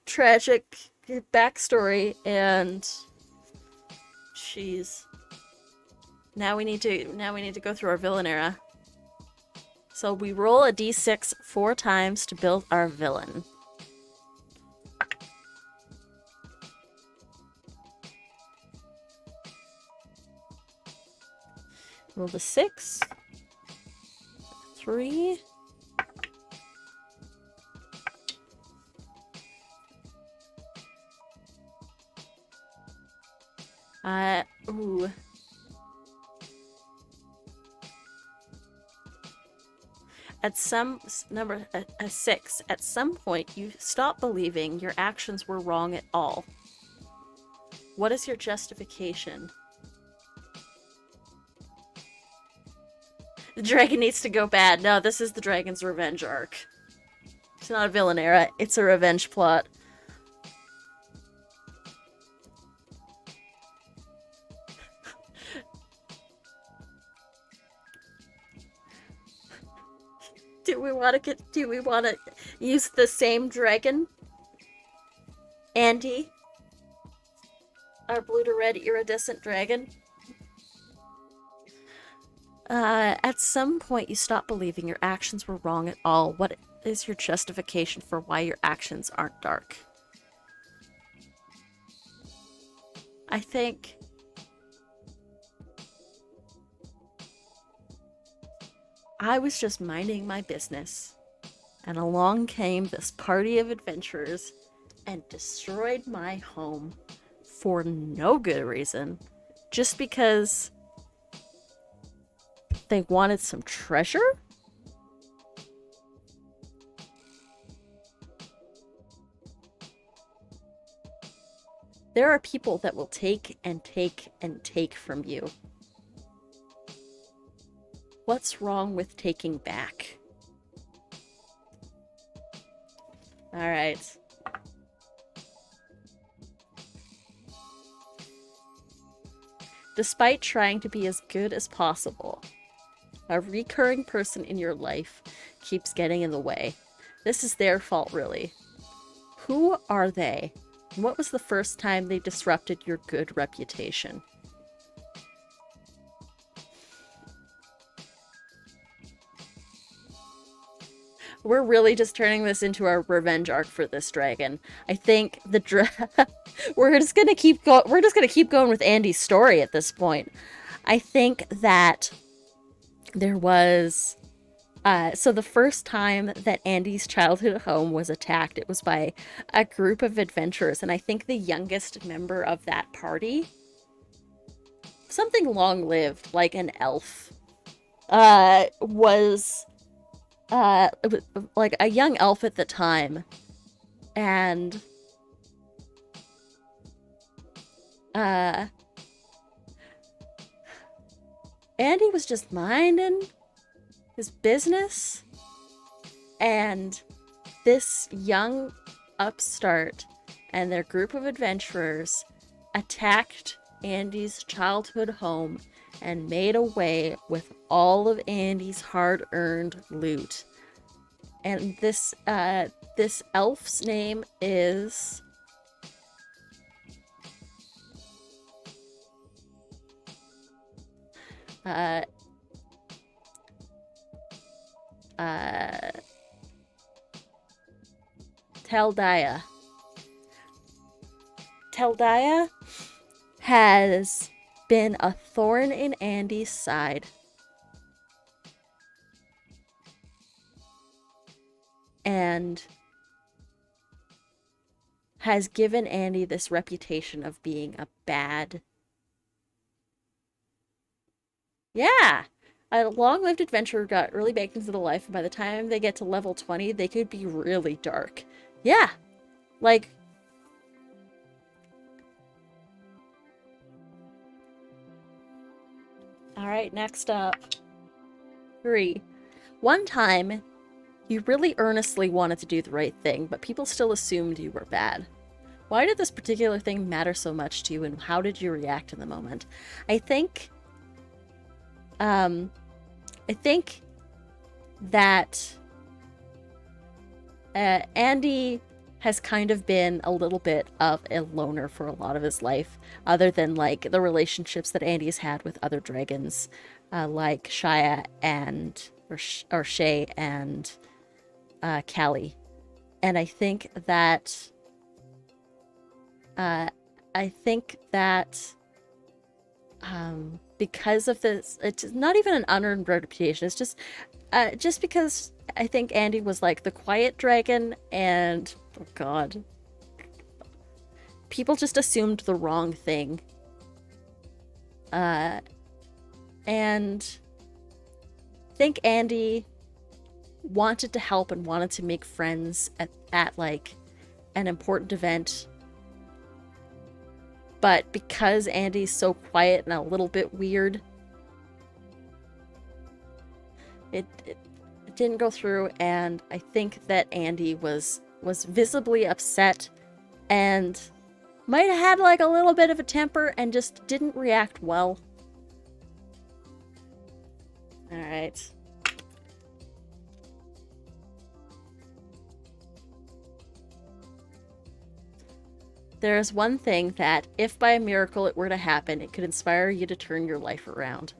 tragic backstory, and now we need to go through our villain era. So we roll a d6 4 times to build our villain. Roll the 6, 3, ooh. At some number, a 6. At some point, you stop believing your actions were wrong at all. What is your justification? The dragon needs to go bad. No, this is the dragon's revenge arc. It's not a villain era, it's a revenge plot. Do we want to use the same dragon? Andy? Our blue to red iridescent dragon? At some point you stop believing your actions were wrong at all. What is your justification for why your actions aren't dark? I think... I was just minding my business, and along came this party of adventurers and destroyed my home for no good reason, just because they wanted some treasure? There are people that will take and take and take from you. What's wrong with taking back? Alright. Despite trying to be as good as possible, a recurring person in your life keeps getting in the way. This is their fault, really. Who are they? And what was the first time they disrupted your good reputation? we're really just turning this into our revenge arc for this dragon. I think we're just gonna keep going with Andy's story at this point. I think that there was so the first time that Andy's childhood home was attacked, it was by a group of adventurers, and I think the youngest member of that party, something long-lived, like an elf, was like a young elf at the time, and Andy was just minding his business, and this young upstart and their group of adventurers attacked Andy's childhood home and made away with all of Andy's hard-earned loot. And this elf's name is Teldaya. Teldaya has been a thorn in Andy's side. And has given Andy this reputation of being a bad... Yeah! A long-lived adventurer got early baked into the life, and by the time they get to level 20, they could be really dark. Yeah! Like... Alright, next up. 3. One time, you really earnestly wanted to do the right thing, but people still assumed you were bad. Why did this particular thing matter so much to you, and how did you react in the moment? I think that Andy has kind of been a little bit of a loner for a lot of his life, other than like the relationships that Andy's had with other dragons, like Shia and or Shay and Callie. And I think that because of this, it's not even an unearned reputation. It's just because I think Andy was like the quiet dragon, and oh god, people just assumed the wrong thing. And I think Andy wanted to help and wanted to make friends at like an important event. But because Andy's so quiet and a little bit weird, it didn't go through, and I think that Andy was visibly upset and might have had like a little bit of a temper and just didn't react well. Alright. There is one thing that, if by a miracle it were to happen, it could inspire you to turn your life around.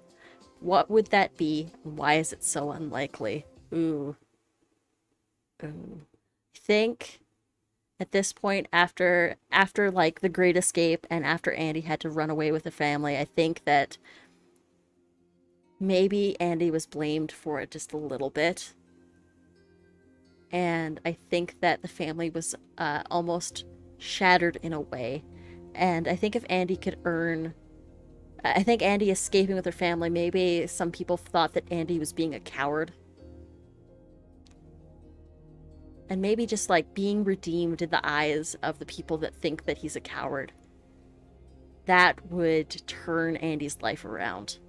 What would that be, and why is it so unlikely? Ooh. Ooh. I think at this point, after like the Great Escape and after Andy had to run away with the family, I think that maybe Andy was blamed for it just a little bit. And I think that the family was almost shattered in a way. And I think if Andy could earn... I think Andy escaping with her family, maybe some people thought that Andy was being a coward. And maybe just like being redeemed in the eyes of the people that think that he's a coward. That would turn Andy's life around.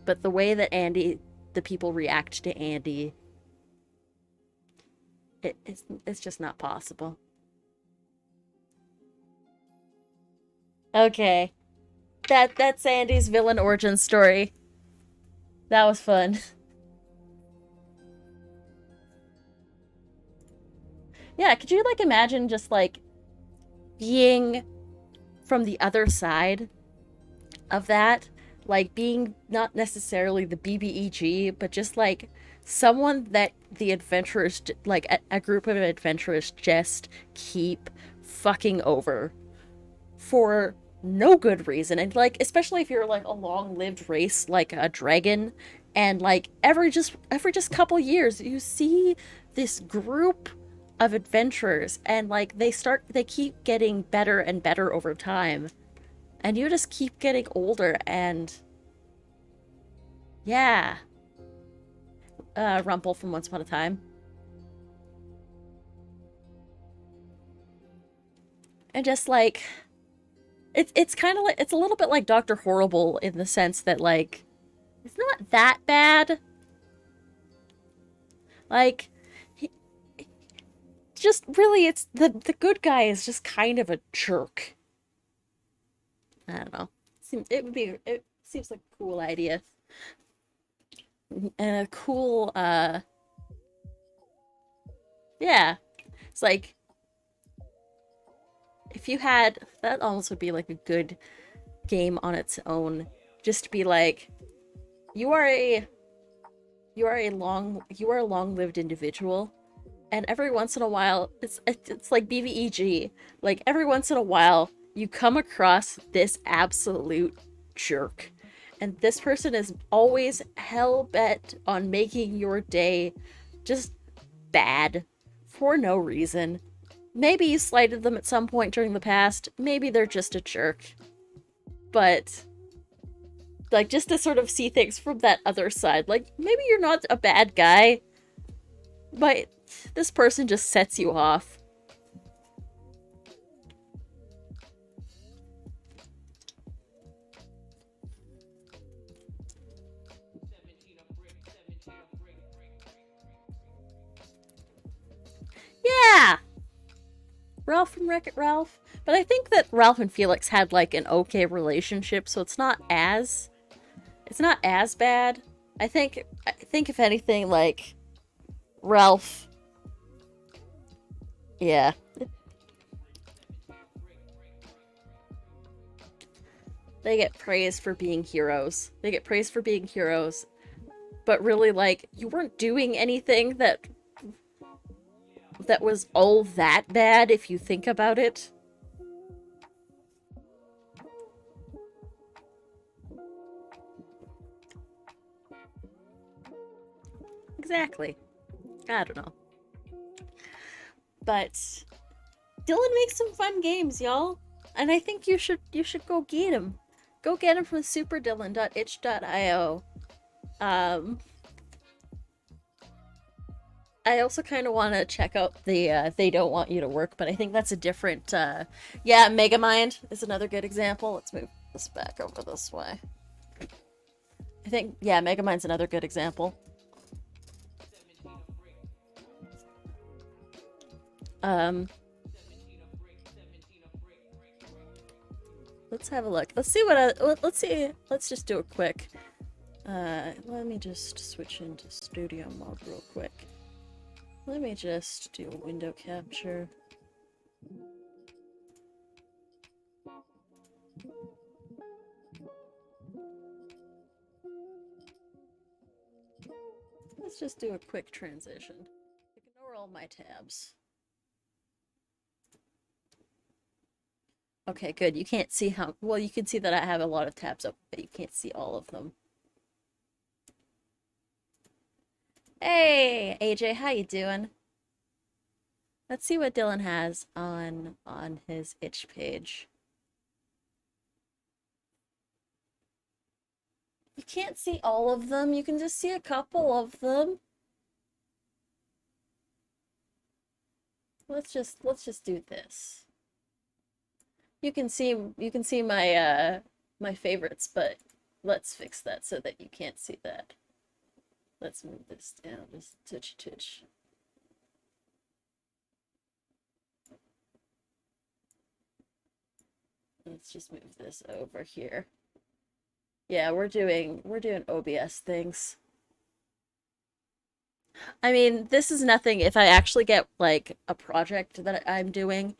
But the way that the people react to Andy, it's just not possible. Okay. That's Andy's villain origin story. That was fun. Yeah, could you like imagine just like being from the other side of that? Like being not necessarily the BBEG, but just like someone that the adventurers, like a group of adventurers, just keep fucking over for no good reason. And like, especially if you're like a long-lived race like a dragon, and like every just couple years you see this group of adventurers, and like they keep getting better and better over time, and you just keep getting older. And yeah, Rumple from Once Upon a Time. And just like it's kind of like, it's a little bit like Dr. Horrible in the sense that like it's not that bad. Like he, just really, it's the good guy is just kind of a jerk. I don't know. It seems like a cool idea and a cool yeah. It's like if you had that, almost would be like a good game on its own. Just to be like, you are a you are a long-lived individual, and every once in a while it's like BVEG. Like every once in a while you come across this absolute jerk, and this person is always hell bent on making your day just bad for no reason. Maybe you slighted them at some point during the past, maybe they're just a jerk, but like just to sort of see things from that other side, like maybe you're not a bad guy, but this person just sets you off. Yeah! Ralph from Wreck-It Ralph. But I think that Ralph and Felix had like an okay relationship, so it's not as bad. I think if anything, like Ralph, yeah. They get praised for being heroes. They get praised for being heroes, but really like you weren't doing anything that was all that bad if you think about it. Exactly. I don't know. But Dylan makes some fun games, y'all. And I think you should go get him. Go get him from superdylan.itch.io. Um I also kind of want to check out the They Don't Want You to Work, but I think that's a different yeah, Megamind is another good example. Let's move this back over this way. I think yeah, Megamind's another good example. Um let's have a look. Let's see what let's see. Let's just do a quick let me just switch into studio mode real quick. Let me just do a window capture. Let's just do a quick transition. Ignore all my tabs. Okay, good. You can't see how well, you can see that I have a lot of tabs up, but you can't see all of them. Hey, AJ, how you doing? Let's see what Dylan has on his itch page. You can't see all of them. You can just see a couple of them. Let's just do this. You can see my favorites, but let's fix that so that you can't see that. Let's move this down just touch. Let's just move this over here. Yeah, we're doing OBS things. I mean, this is nothing. If I actually get like a project that I'm doing,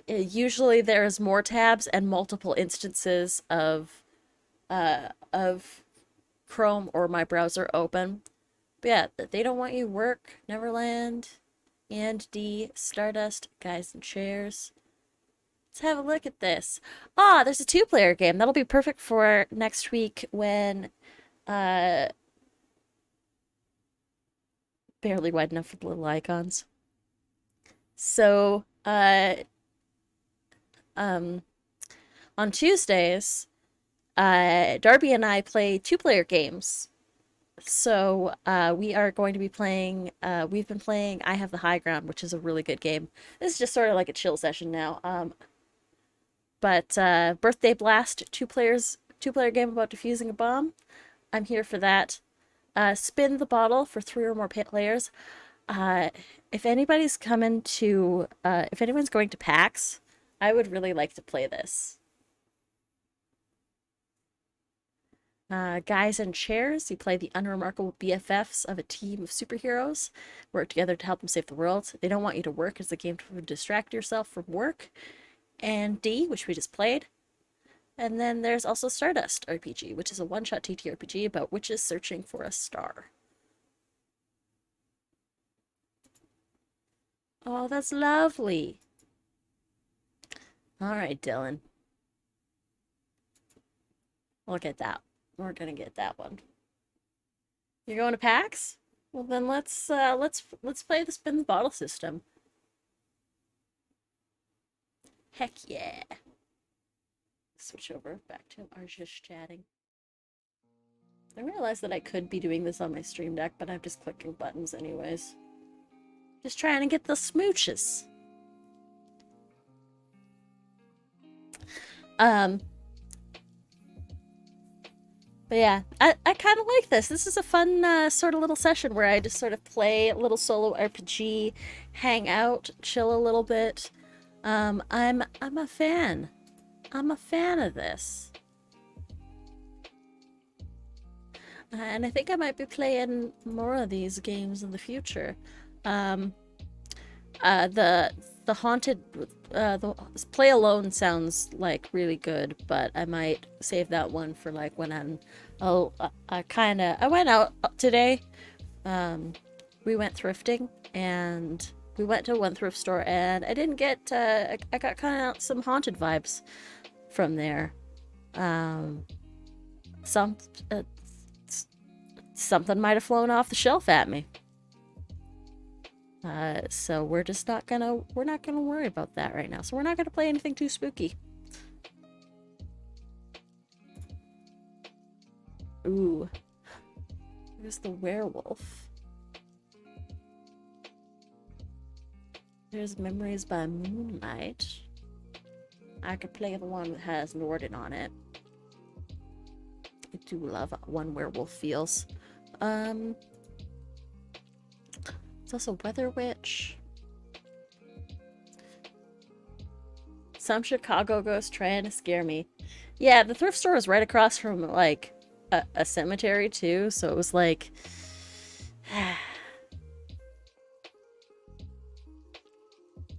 usually there's more tabs and multiple instances of Chrome or my browser open. yeah, They Don't Want You Work, Neverland, and D, Stardust, Guys and Chairs. Let's have a look at this. Ah, there's a two-player game. That'll be perfect for next week when uh barely wide enough for the little icons. So, um on Tuesdays, Darby and I play two-player games. So, we are going to be playing, we've been playing I Have the High Ground, which is a really good game. This is just sort of like a chill session now. But Birthday Blast, two-player game about defusing a bomb. I'm here for that. Spin the bottle for 3 or more players. Uh, if anybody's coming to, if anyone's going to PAX, I would really like to play this. Guys and Chairs, you play the unremarkable BFFs of a team of superheroes, work together to help them save the world. They Don't Want You to Work is a game to distract yourself from work. And D, which we just played. And then there's also Stardust RPG, which is a one-shot TTRPG about witches searching for a star. Oh, that's lovely. All right, Dylan. We'll get that. We're gonna get that one. You're going to PAX? Well, then let's play the spin the bottle system. Heck yeah. Switch over back to our just chatting. I realized that I could be doing this on my stream deck, but I'm just clicking buttons anyways. Just trying to get the smooches. But yeah, I kind of like this. This is a fun sort of little session where I just sort of play a little solo RPG, hang out, chill a little bit. I'm a fan. I'm a fan of this. And I think I might be playing more of these games in the future. The haunted the play alone sounds like really good, but I might save that one for like when I went out today. We went thrifting and we went to one thrift store and I didn't get I got kind of some haunted vibes from there. Some something might have flown off the shelf at me. So we're not gonna worry about that right now. So we're not gonna play anything too spooky. Ooh. There's the werewolf. There's Memories by Moonlight. I could play the one that has Norden on it. I do love one werewolf feels. It's also Weather Witch. Some Chicago ghost trying to scare me. Yeah, the thrift store was right across from like a cemetery too, so it was like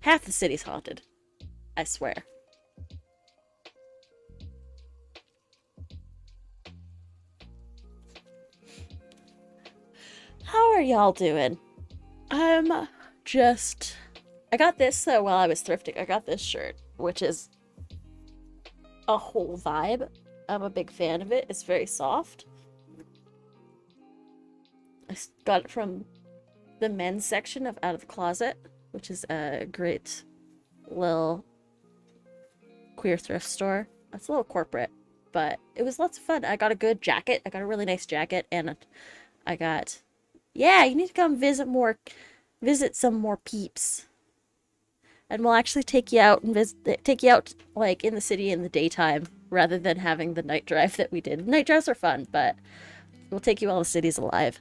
half the city's haunted. I swear. How are y'all doing? I got this while I was thrifting. I got this shirt, which is a whole vibe. I'm a big fan of it. It's very soft. I got it from the men's section of Out of the Closet, which is a great little queer thrift store. It's a little corporate, but it was lots of fun. I got a good jacket. I got a really nice jacket, and I got... Yeah, you need to come visit some more peeps. And we'll actually take you out and take you out like in the city in the daytime rather than having the night drive that we did. Night drives are fun, but we'll take you while the city's alive.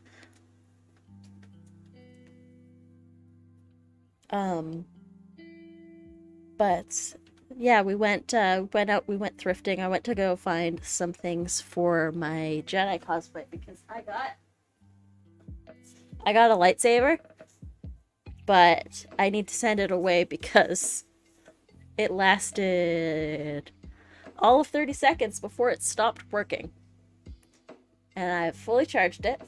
But yeah, we went out, we went thrifting. I went to go find some things for my Jedi cosplay because I got a lightsaber, but I need to send it away because it lasted all of 30 seconds before it stopped working. And I fully charged it.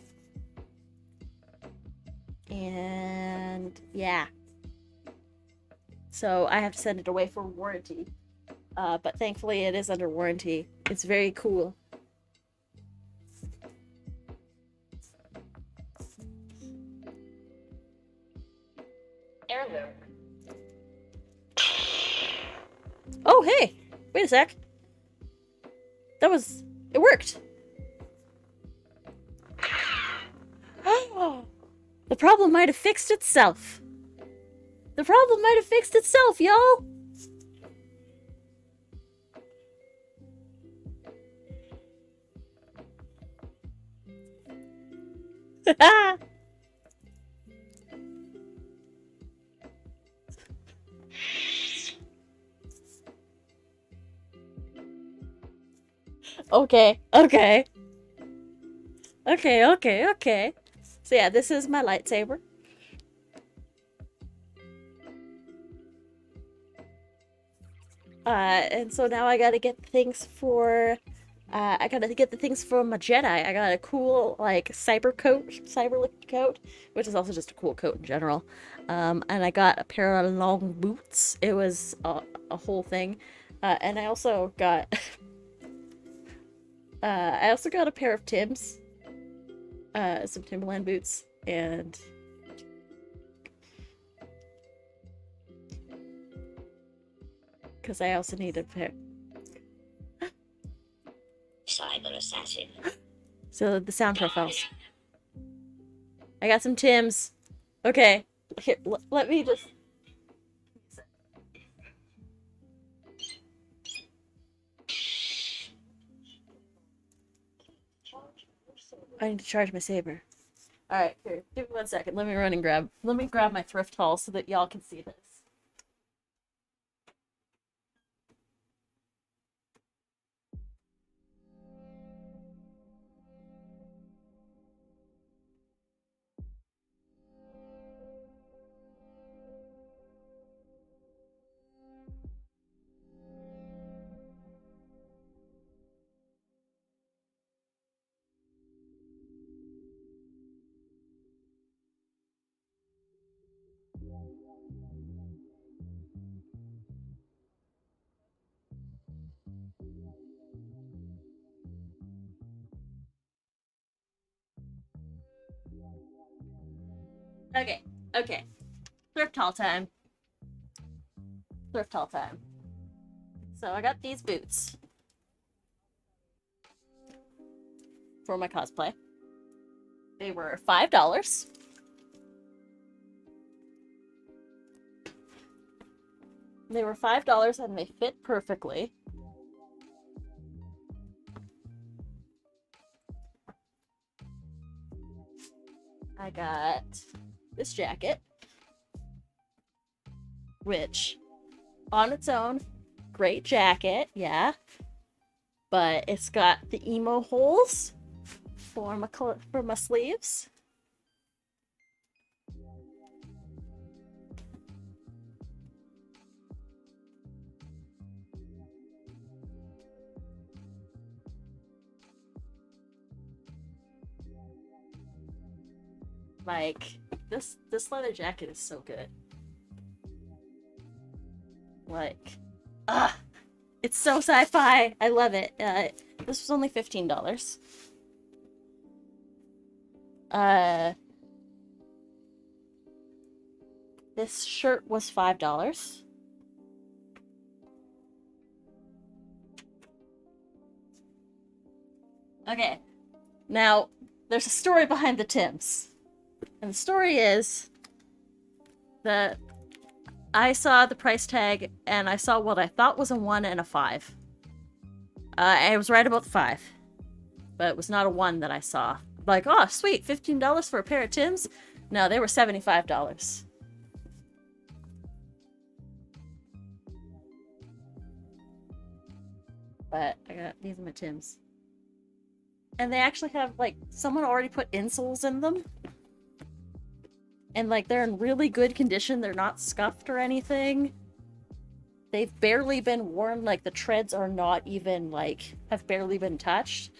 And yeah. So I have to send it away for warranty. But thankfully it is under warranty. It's very cool. Heirloom. Oh, hey! Wait a sec. That was... It worked! The problem might have fixed itself. The problem might have fixed itself, y'all! Okay, okay. Okay. So yeah, this is my lightsaber. And so now I gotta get things for... I gotta get the things from a Jedi. I got a cool, like, cyber coat, which is also just a cool coat in general. And I got a pair of long boots. It was a whole thing. And I also got... I also got a pair of Tims. Some Timberland boots. And... because I also need a pair... Cyber assassin. So the sound profiles. I got some Tims. Okay, here, let me just... I need to charge my saber. Alright, here, give me 1 second. Let me grab my thrift haul so that y'all can see this. Okay. Thrift haul time. So I got these boots for my cosplay. They were $5. They were $5 and they fit perfectly. I got this jacket, which on its own, great jacket, yeah. But it's got the emo holes for my sleeves. Like, this leather jacket is so good. Like, it's so sci-fi. I love it. This was only $15. This shirt was $5. Okay, now there's a story behind the Tims. And the story is that I saw the price tag and I saw what I thought was a 1 and a 5. I was right about the 5, but it was not a 1 that I saw. Like, oh, sweet, $15 for a pair of Tims? No, they were $75. But these are my Tims. And they actually have, like, someone already put insoles in them. And, like, they're in really good condition. They're not scuffed or anything. They've barely been worn. Like, the treads are not even, like, have barely been touched.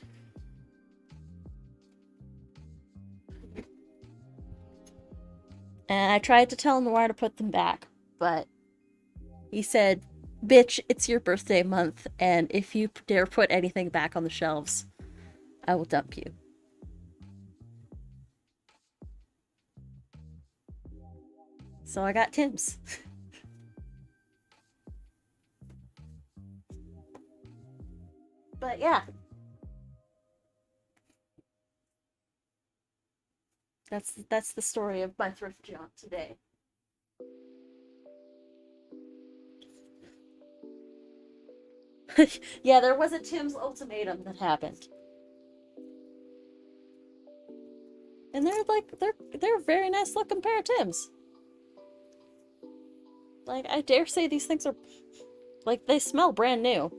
And I tried to tell him where to put them back, but he said, "Bitch, it's your birthday month, and if you dare put anything back on the shelves, I will dump you." So I got Tim's. But yeah, that's the story of my thrift jaunt today. Yeah, there was a Tim's ultimatum that happened. And they're a very nice looking pair of Tims. Like, I dare say these things are, like, they smell brand new.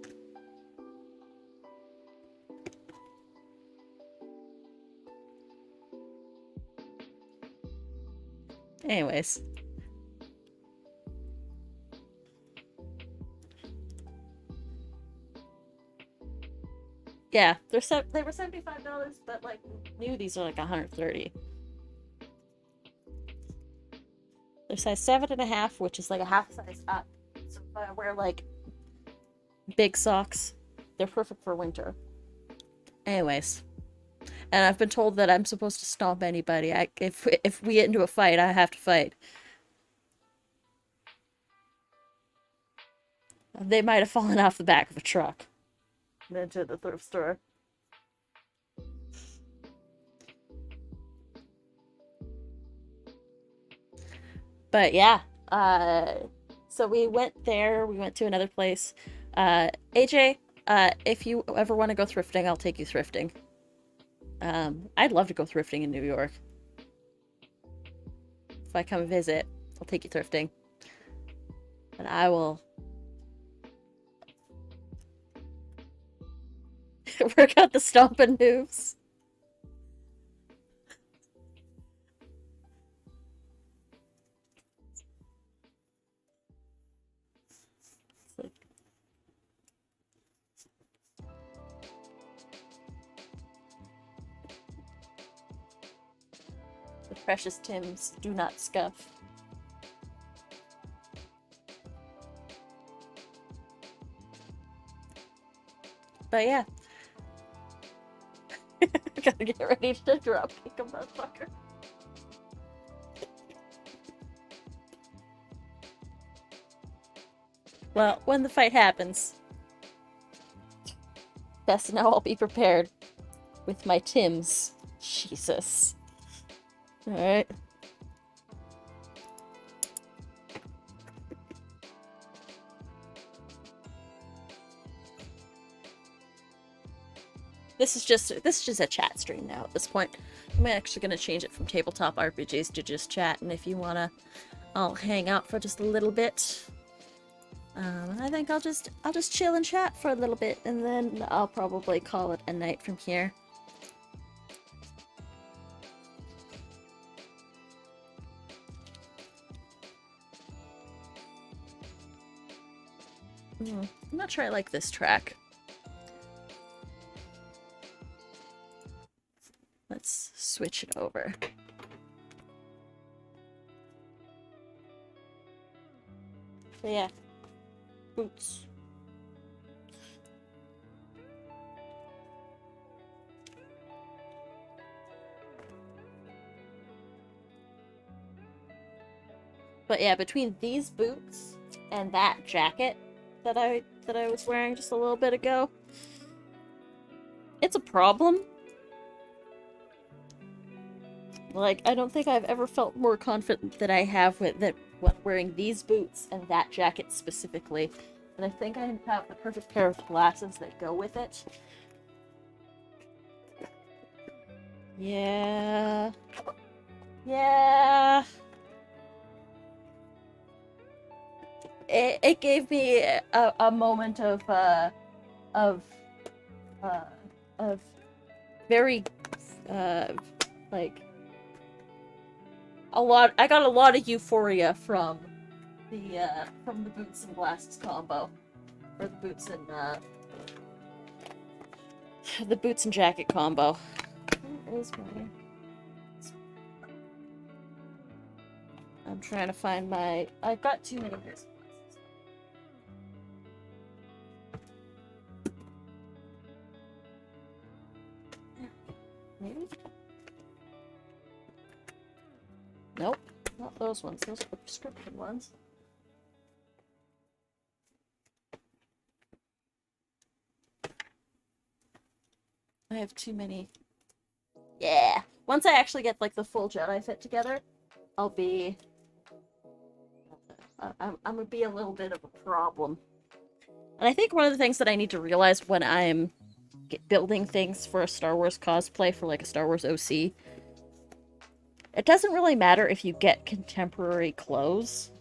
Anyways. Yeah, they were $75, but like new these are like 130. They're size 7.5, which is like a half size up. So if I wear like big socks, they're perfect for winter. Anyways, and I've been told that I'm supposed to stomp anybody. If we get into a fight, I have to fight. They might have fallen off the back of a truck into the thrift store. But yeah, so we went there. We went to another place. AJ, if you ever want to go thrifting, I'll take you thrifting. I'd love to go thrifting in New York. If I come visit, I'll take you thrifting. And I will work out the stomping moves. The precious Tims do not scuff. But yeah. Gotta get ready to drop kick a motherfucker. Well, when the fight happens, best to know I'll be prepared with my Tims. Jesus. Alright. This is just a chat stream now at this point. I'm actually gonna change it from tabletop RPGs to just chat, and if you wanna, I'll hang out for just a little bit. I think I'll just chill and chat for a little bit, and then I'll probably call it a night from here. I'm not sure I like this track. Let's switch it over. But yeah. Boots. But yeah, between these boots and that jacket that I was wearing just a little bit ago, it's a problem. Like, I don't think I've ever felt more confident than I have with that when wearing these boots and that jacket specifically. And I think I have the perfect pair of glasses that go with it. Yeah. Yeah. It gave me a moment of very like a lot. I got a lot of euphoria from the boots and glasses combo, or the boots and the boots and jacket combo. Where is my? I'm trying to find my... I've got too many pairs. Maybe? Nope, not those ones. Those are the prescription ones. I have too many. Yeah. Once I actually get like the full Jedi fit together, I'll be... I'm gonna be a little bit of a problem. And I think one of the things that I need to realize when I'm building things for a Star Wars cosplay for like a Star Wars OC, it doesn't really matter if you get contemporary clothes,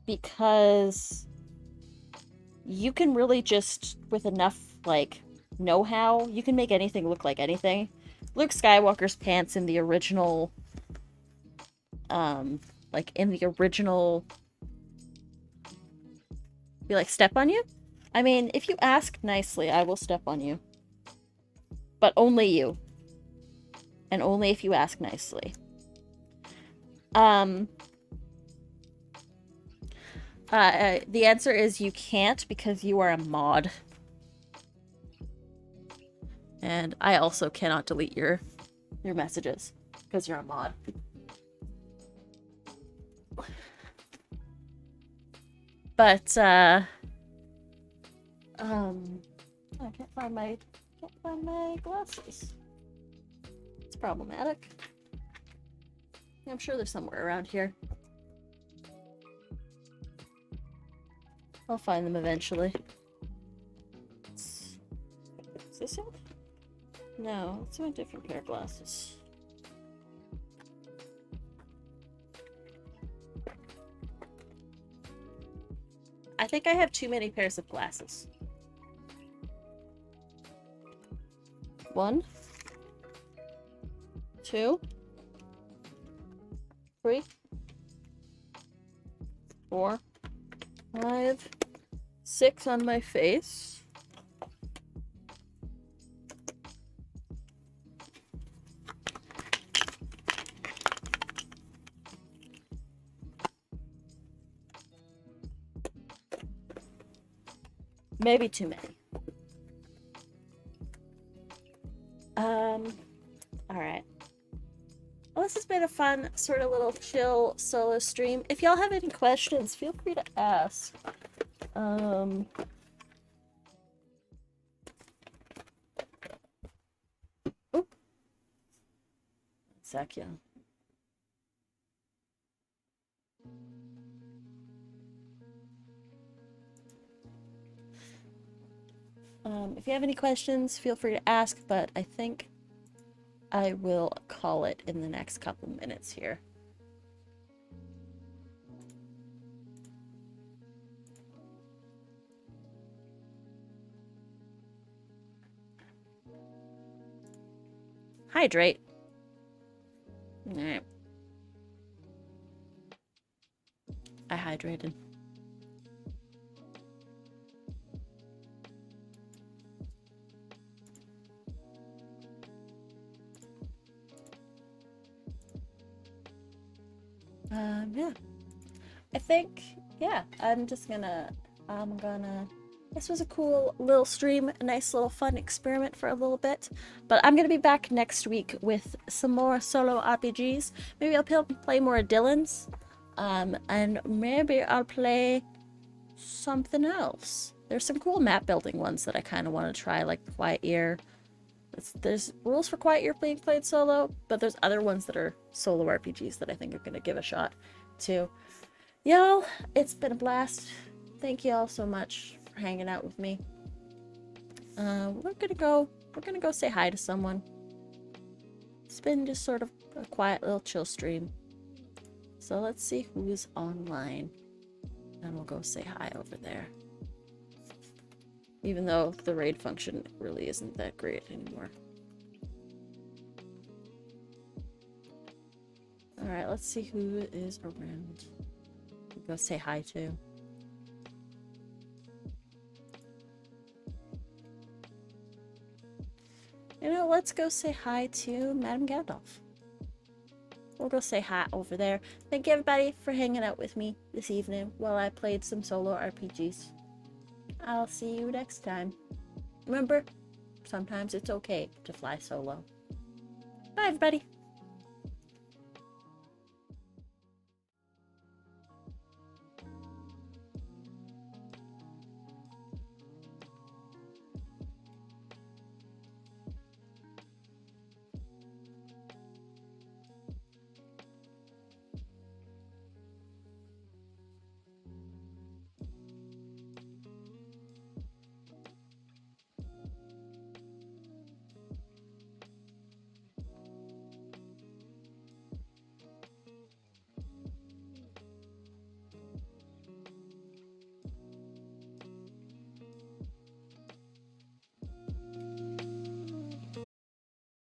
because you can really just, with enough like know-how, you can make anything look like anything. Luke Skywalker's pants in the original like in the original be like, step on you? I mean, if you ask nicely, I will step on you. But only you. And only if you ask nicely. The answer is you can't because you are a mod. And I also cannot delete your messages because you're a mod. But I can't find my glasses. It's problematic. I'm sure they're somewhere around here. I'll find them eventually. Is this it? No, it's a different pair of glasses. I think I have too many pairs of glasses. 1, 2, 3, 4, 5, 6 on my face. Maybe too many. Alright. Well, this has been a fun, sort of little chill solo stream. If y'all have any questions, feel free to ask. One sec, yeah. If you have any questions, feel free to ask, but I think I will call it in the next couple minutes here. Hydrate. Alright. I hydrated. Yeah. I think, yeah, this was a cool little stream, a nice little fun experiment for a little bit. But I'm gonna be back next week with some more solo RPGs. Maybe I'll play more of Dylan's. And maybe I'll play something else. There's some cool map building ones that I kind of want to try, like Quiet Ear. There's rules for Quiet Ear being played solo, but there's other ones that are solo RPGs that I think are going to give a shot too. Y'all, it's been a blast. Thank you all so much for hanging out with me. We're gonna go say hi to someone. It's been just sort of a quiet little chill stream. So let's see who's online. And we'll go say hi over there. Even though the raid function really isn't that great anymore. Alright, let's see who is around. We'll go say hi to. You know, let's go say hi to Madame Gandalf. We'll go say hi over there. Thank you everybody for hanging out with me this evening while I played some solo RPGs. I'll see you next time. Remember, sometimes it's okay to fly solo. Bye everybody!